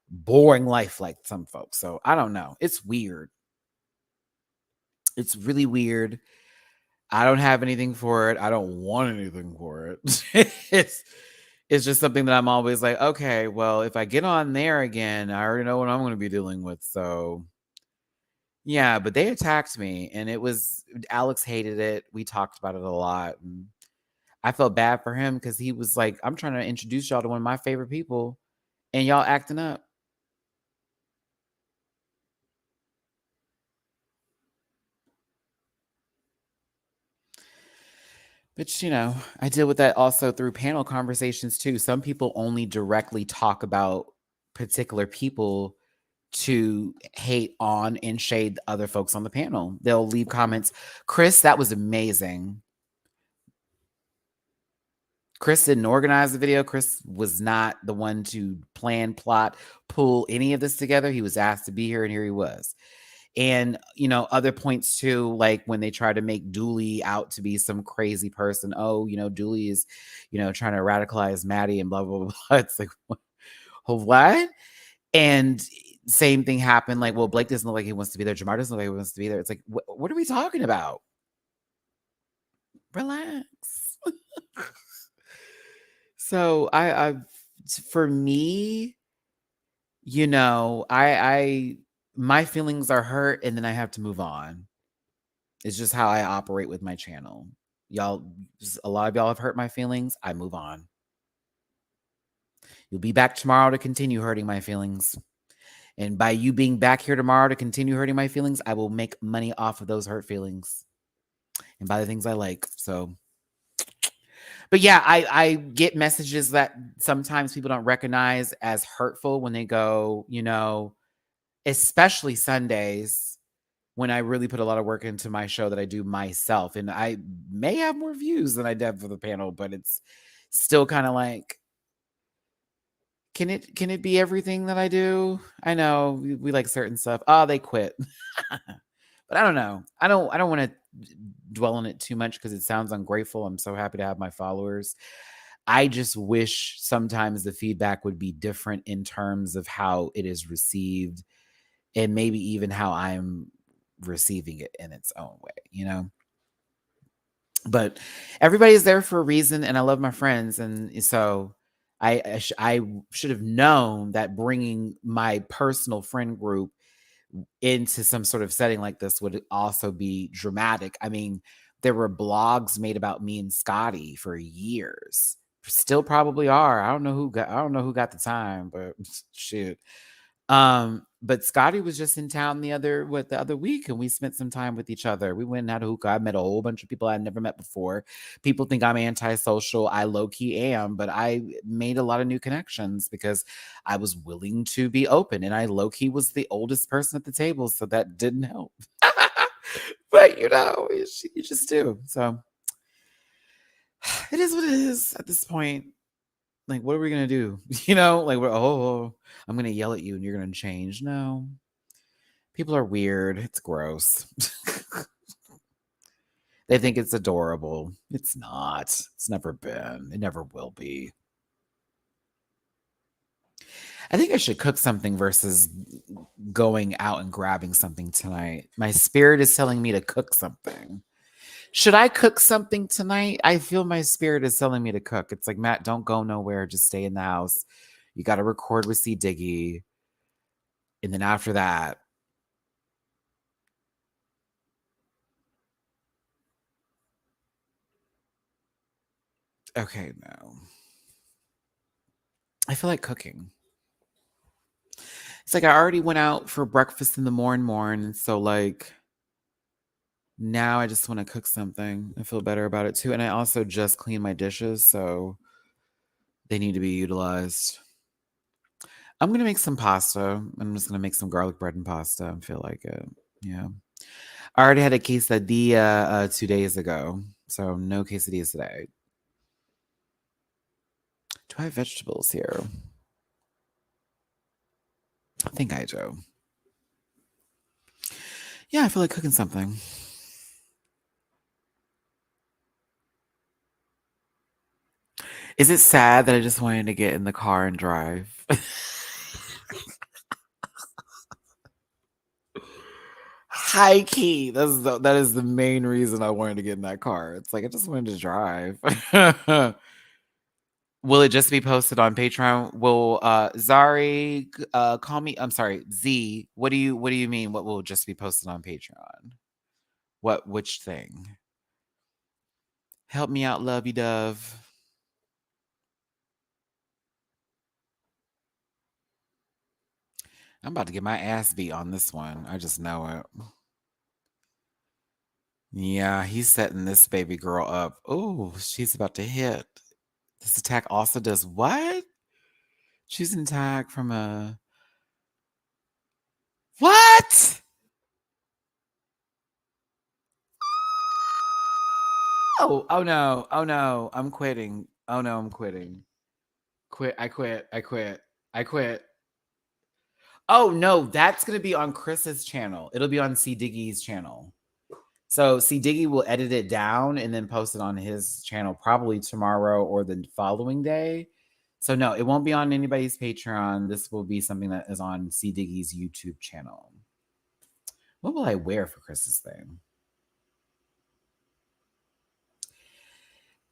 boring life like some folks. So I don't know. It's weird. It's really weird. I don't have anything for it. I don't want anything for it. it's just something that I'm always like, okay, well, if I get on there again, I already know what I'm going to be dealing with. So yeah, but they attacked me, and Alex hated it. We talked about it a lot, and I felt bad for him because he was like, I'm trying to introduce y'all to one of my favorite people, and y'all acting up. But I deal with that also through panel conversations too. Some people only directly talk about particular people to hate on and shade other folks on the panel. They'll leave comments. Chris, that was amazing. Chris didn't organize the video. Chris was not the one to plan, plot, pull any of this together. He was asked to be here, and here he was. And, other points too, like when they try to make Dooley out to be some crazy person. Oh, Dooley is, trying to radicalize Matty and blah, blah, blah. It's like, what? And same thing happened. Like, well, Blake doesn't look like he wants to be there. Jamar doesn't look like he wants to be there. It's like, what are we talking about? Relax. So for me, my feelings are hurt, and then I have to move on. It's just how I operate with my channel. A lot of y'all have hurt my feelings. I move on. You'll be back tomorrow to continue hurting my feelings. And by you being back here tomorrow to continue hurting my feelings, I will make money off of those hurt feelings and buy the things I like. So, but yeah, I get messages that sometimes people don't recognize as hurtful when they go, especially Sundays when I really put a lot of work into my show that I do myself. And I may have more views than I did for the panel, but it's still kind of like, can it be everything that I do? I know we like certain stuff. Oh, they quit. But I don't know. I don't want to dwell on it too much because it sounds ungrateful. I'm so happy to have my followers. I just wish sometimes the feedback would be different in terms of how it is received and maybe even how I'm receiving it in its own way, But everybody's there for a reason, and I love my friends, and so I should have known that bringing my personal friend group into some sort of setting like this would also be dramatic. I mean, there were blogs made about me and Scotty for years Still probably are. I don't know who got the time, but shit. But Scotty was just in town the other week, and we spent some time with each other. We went and had a hookah. I met a whole bunch of people I'd never met before. People think I'm antisocial. I low-key am, but I made a lot of new connections because I was willing to be open, and I low-key was the oldest person at the table, so that didn't help. But you just do. So it is what it is at this point. Like, what are we gonna do? Like, I'm gonna yell at you and you're gonna change. No. People are weird. It's gross. They think it's adorable. It's not. It's never been. It never will be. I think I should cook something versus going out and grabbing something tonight. My spirit is telling me to cook something. Should I cook something tonight? I feel my spirit is telling me to cook. It's like, Matt, don't go nowhere. Just stay in the house. You got to record with C. Diggy. And then after that, okay, no. I feel like cooking. It's like I already went out for breakfast in the morning. So like now I just want to cook something. I feel better about it too. And I also just cleaned my dishes, so they need to be utilized. I'm going to make some pasta. I'm just going to make some garlic bread and pasta. I feel like it. Yeah. I already had a quesadilla 2 days ago, so no quesadillas today. Do I have vegetables here? I think I do. Yeah, I feel like cooking something. Is it sad that I just wanted to get in the car and drive? High key. That is the main reason I wanted to get in that car. It's like I just wanted to drive. Will it just be posted on Patreon? Will Zari call me? I'm sorry, Z. What do you mean? What will just be posted on Patreon? Which thing? Help me out, lovey dove. I'm about to get my ass beat on this one. I just know it. Yeah, he's setting this baby girl up. Oh, she's about to hit. This attack also does what? Choose an attack from a... What? Oh no. Oh no. I'm quitting. Oh no, I'm quitting. I quit. Oh no, that's gonna be on Chris's channel. It'll be on C. Diggy's channel. So C. Diggy will edit it down and then post it on his channel probably tomorrow or the following day. So no, it won't be on anybody's Patreon. This will be something that is on C. Diggy's YouTube channel. What will I wear for Chris's thing?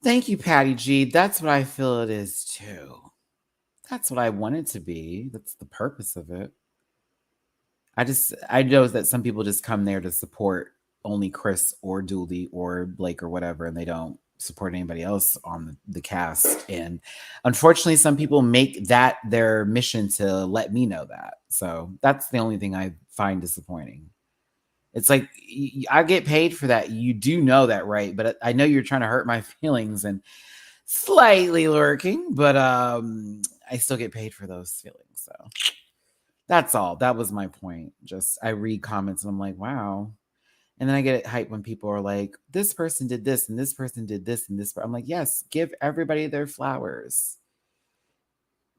Thank you, Patty G. That's what I feel it is too. That's what I want it to be. That's the purpose of it. I know that some people just come there to support only Chris or Dooley or Blake or whatever, and they don't support anybody else on the cast. And unfortunately, some people make that their mission to let me know that. So that's the only thing I find disappointing. It's like, I get paid for that. You do know that, right? But I know you're trying to hurt my feelings and slightly lurking, but I still get paid for those feelings. So that's all. That was my point. Just I read comments and I'm like, wow. And then I get hyped when people are like, this person did this and this person did this and this. I'm like, yes, give everybody their flowers.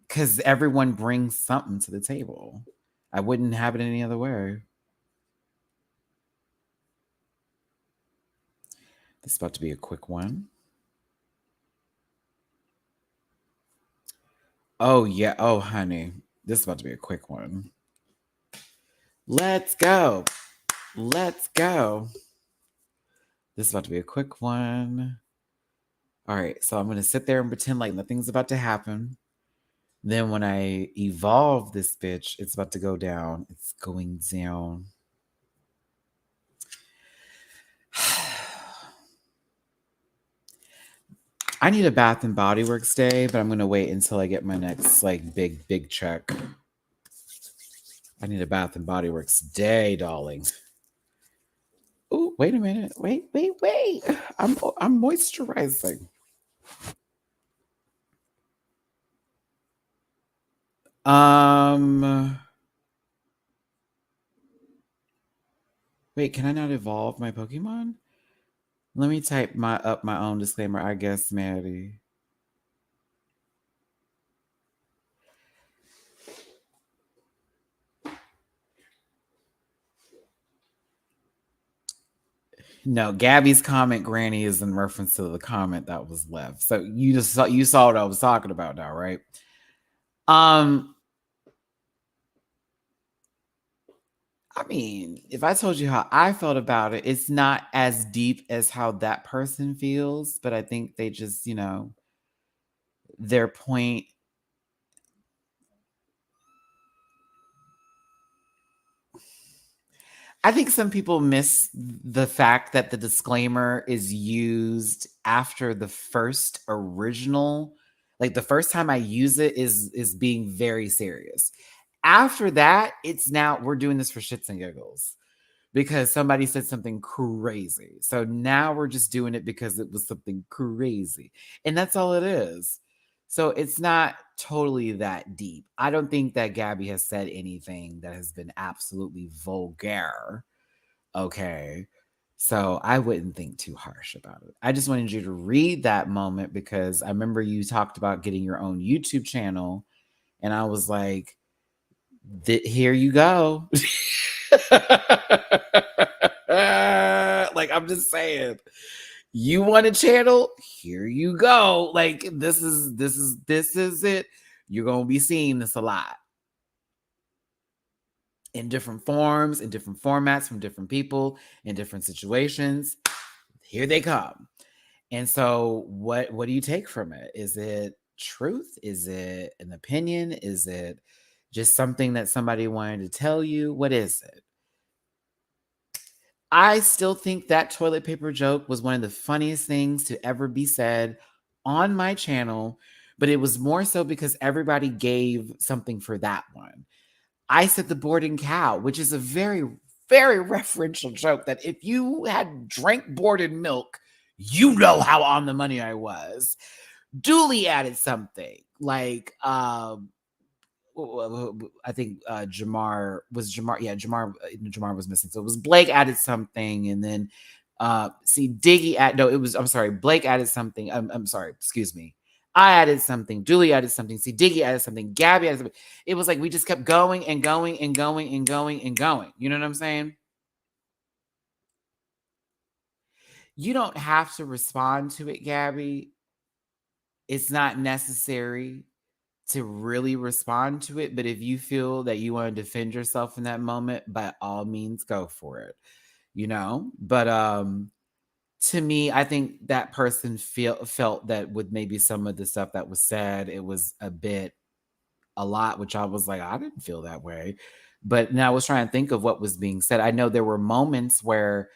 Because everyone brings something to the table. I wouldn't have it any other way. This is about to be a quick one. Oh, yeah. Oh, honey. This is about to be a quick one. Let's go. Let's go. This is about to be a quick one. All right. So I'm going to sit there and pretend like nothing's about to happen. Then when I evolve this bitch, it's about to go down. It's going down. I need a Bath and Body Works day, but I'm gonna wait until I get my next like big check. I need a Bath and Body Works day, darling. Oh, wait a minute. Wait. I'm moisturizing. Wait, can I not evolve my Pokemon? Let me type my own disclaimer, I guess, Matty. No, Gabby's comment, Granny, is in reference to the comment that was left. So you saw what I was talking about now, right? I mean, if I told you how I felt about it, it's not as deep as how that person feels, but I think they just, their point. I think some people miss the fact that the disclaimer is used after the first original. Like the first time I use it is being very serious. After that, it's now we're doing this for shits and giggles because somebody said something crazy. So now we're just doing it because it was something crazy. And that's all it is. So it's not totally that deep. I don't think that Gabby has said anything that has been absolutely vulgar. Okay. So I wouldn't think too harsh about it. I just wanted you to read that moment because I remember you talked about getting your own YouTube channel. And I was like, here you go. Like, I'm just saying, you want a channel? Here you go. Like, this is it. You're gonna be seeing this a lot in different forms, in different formats, from different people, in different situations. Here they come. And so, what do you take from it? Is it truth? Is it an opinion? Is it just something that somebody wanted to tell you? What is it? I still think that toilet paper joke was one of the funniest things to ever be said on my channel, but it was more so because everybody gave something for that one. I said the boarding cow, which is a very, very referential joke that if you had drank boarded milk, you know how on the money I was. Dooley added something like, I think Jamar was Jamar. Yeah, Jamar was missing. So it was Blake added something, and then Diggy I'm sorry, Blake added something. I'm sorry, excuse me. I added something. Julie added something. Diggy added something. Gabby added something. It was like we just kept going and going and going and going and going. You know what I'm saying? You don't have to respond to it, Gabby. It's not necessary to really respond to it, but if you feel that you want to defend yourself in that moment, by all means go for it, but to me, I think that person felt that with maybe some of the stuff that was said, it was a lot, which I was like, I didn't feel that way. But now I was trying to think of what was being said. I know there were moments where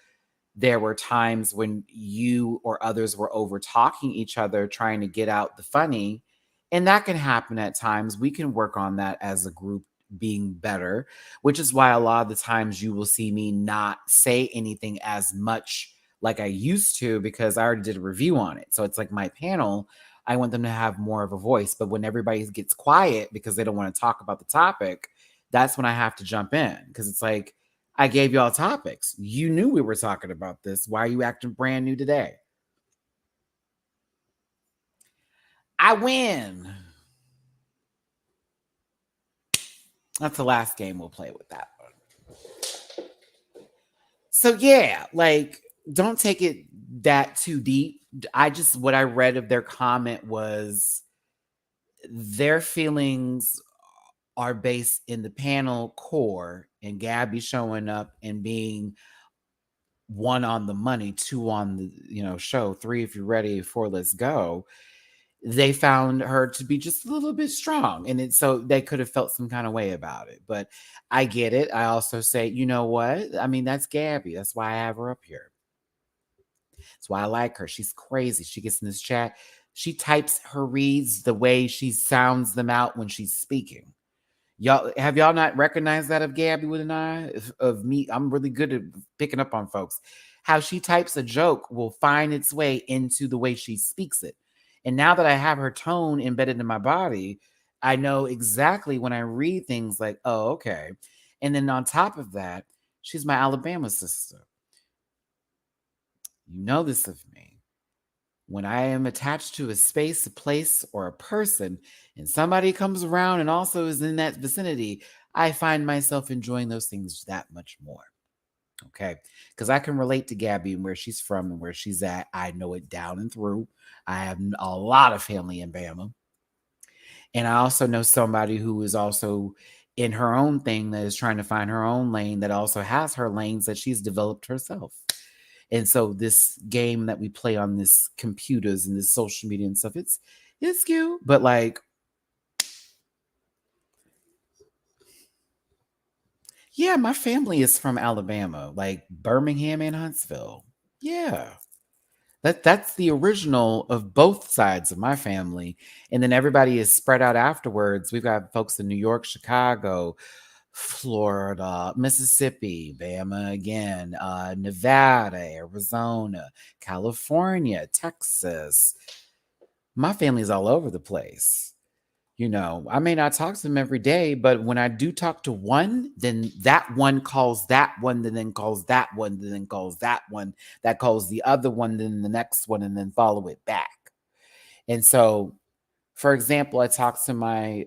there were times when you or others were over talking each other, trying to get out the funny. And that can happen at times. We can work on that as a group being better, which is why a lot of the times you will see me not say anything as much like I used to because I already did a review on it. So it's like my panel, I want them to have more of a voice. But when everybody gets quiet because they don't want to talk about the topic, that's when I have to jump in because it's like, I gave y'all topics. You knew we were talking about this. Why are you acting brand new today? I win. That's the last game we'll play with that one. So yeah, like don't take it that too deep. What I read of their comment was their feelings are based in the panel core and Gabby showing up and being one on the money, two on the show, three if you're ready, four let's go. They found her to be just a little bit strong, and so they could have felt some kind of way about it. But I get it. I also say, you know what? I mean, that's Gabby. That's why I have her up here. That's why I like her. She's crazy. She gets in this chat. she types her reads the way she sounds them out when she's speaking. Y'all not recognized that of Gabby with an eye? Of me, I'm really good at picking up on folks. How she types a joke will find its way into the way she speaks it. And now that I have her tone embedded in my body, I know exactly when I read things like, oh, okay. And then on top of that, she's my Alabama sister. You know this of me. When I am attached to a space, a place, or a person, and somebody comes around and also is in that vicinity, I find myself enjoying those things that much more. Okay. Because I can relate to Gabby and where she's from and where she's at. I know it down and through. I have a lot of family in Bama. And I also know somebody who is also in her own thing that is trying to find her own lane that also has her lanes that she's developed herself. And so this game that we play on this computers and this social media and stuff, it's cute, but like, yeah, my family is from Alabama, like Birmingham and Huntsville. Yeah. That's the original of both sides of my family. And then everybody is spread out afterwards. We've got folks in New York, Chicago, Florida, Mississippi, Bama again, Nevada, Arizona, California, Texas. My family's all over the place. You know, I may not talk to them every day, but when I do talk to one, then that one calls that one, then calls that one, then calls that one, that calls the other one, then the next one, and then follow it back. And so, for example, I talked to my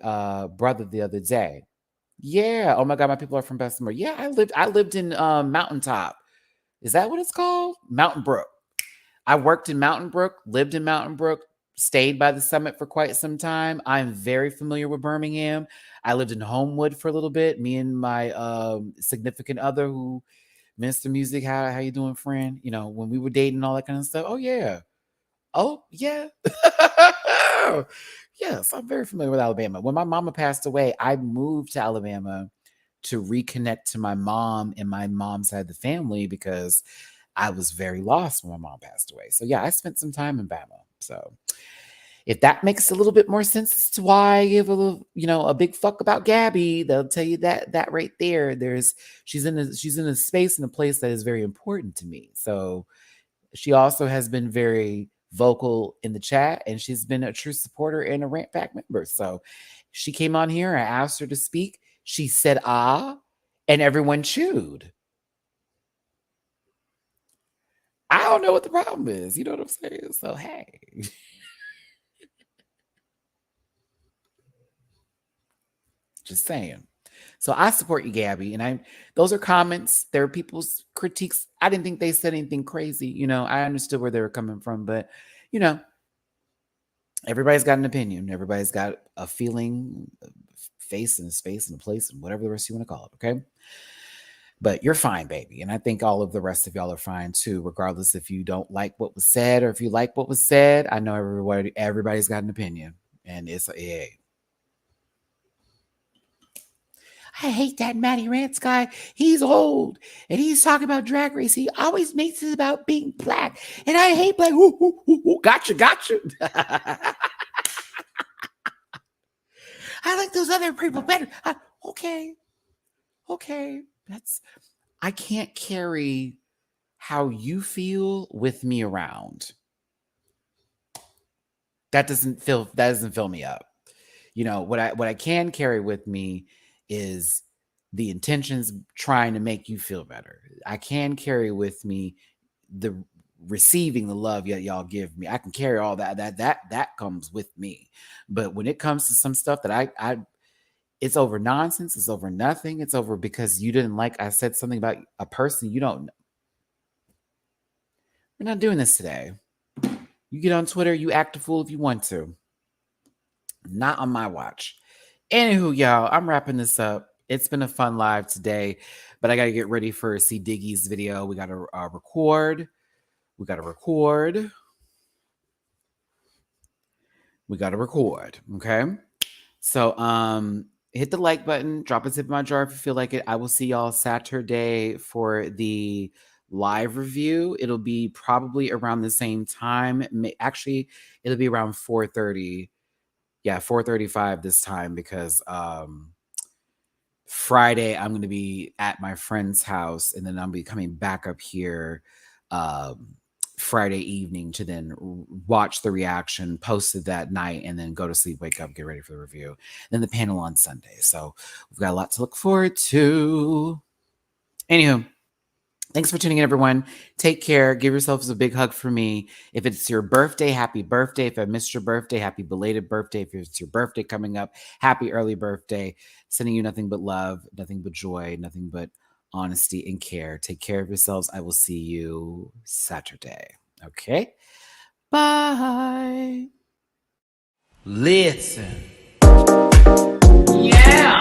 brother the other day. Yeah. Oh my God, my people are from Bessemer. Yeah, I lived in Mountaintop. Is that what it's called? Mountain Brook. I worked in Mountain Brook, lived in Mountain Brook, stayed by the summit for quite some time. I'm very familiar with Birmingham. I lived in Homewood for a little bit. Me and my significant other, who Mr. Music, how you doing, friend? You know, when we were dating and all that kind of stuff. Oh yeah. Oh yeah. Yes, I'm very familiar with Alabama. When my mama passed away, I moved to Alabama to reconnect to my mom and my mom's side of the family because I was very lost when my mom passed away. So yeah, I spent some time in Bama. So if that makes a little bit more sense as to why I give a little, a big fuck about Gabby, they'll tell you that right there. She's in a space and a place that is very important to me. So she also has been very vocal in the chat, and she's been a true supporter and a Rant Pack member. So she came on here. I asked her to speak. She said and everyone chewed. I don't know what the problem is. You know what I'm saying? So hey. Just saying. So I support you, Gabby. And those are comments. There are people's critiques. I didn't think they said anything crazy. I understood where they were coming from, but everybody's got an opinion. Everybody's got a feeling, a face and a space and a place and whatever the rest you want to call it. Okay. But you're fine, baby. And I think all of the rest of y'all are fine too, regardless if you don't like what was said or if you like what was said. I know everybody's got an opinion. And it's hey. I hate that Matty Rants guy. He's old and he's talking about Drag Race. He always makes it about being black. And I hate black. Ooh, ooh, ooh, ooh. Gotcha. I like those other people better. Okay. I can't carry how you feel with me around. That doesn't fill me up. What I can carry with me is the intentions trying to make you feel better. I can carry with me the receiving the love y'all give me. I can carry all that comes with me. But when it comes to some stuff that I it's over nonsense, it's over nothing, it's over because you didn't like I said something about a person you don't know. We're not doing this today. You get on Twitter, you act a fool if you want to. Not on my watch. Anywho, y'all, I'm wrapping this up. It's been a fun live today, but I got to get ready for C Diggy's video. We got to record. Okay. So, hit the like button, drop a tip in my jar if you feel like it. I will see y'all Saturday for the live review. It'll be probably around the same time. Actually, it'll be around 4:30. Yeah, 4:35 this time because Friday I'm going to be at my friend's house, and then I'll be coming back up here Friday evening to then watch the reaction, post it that night, and then go to sleep, wake up, get ready for the review. Then the panel on Sunday. So we've got a lot to look forward to. Anywho, thanks for tuning in, everyone. Take care. Give yourselves a big hug for me. If it's your birthday, happy birthday. If I missed your birthday, happy belated birthday. If it's your birthday coming up, happy early birthday. Sending you nothing but love, nothing but joy, nothing but honesty and care. Take care of yourselves. I will see you Saturday. Okay? Bye. Listen. Yeah.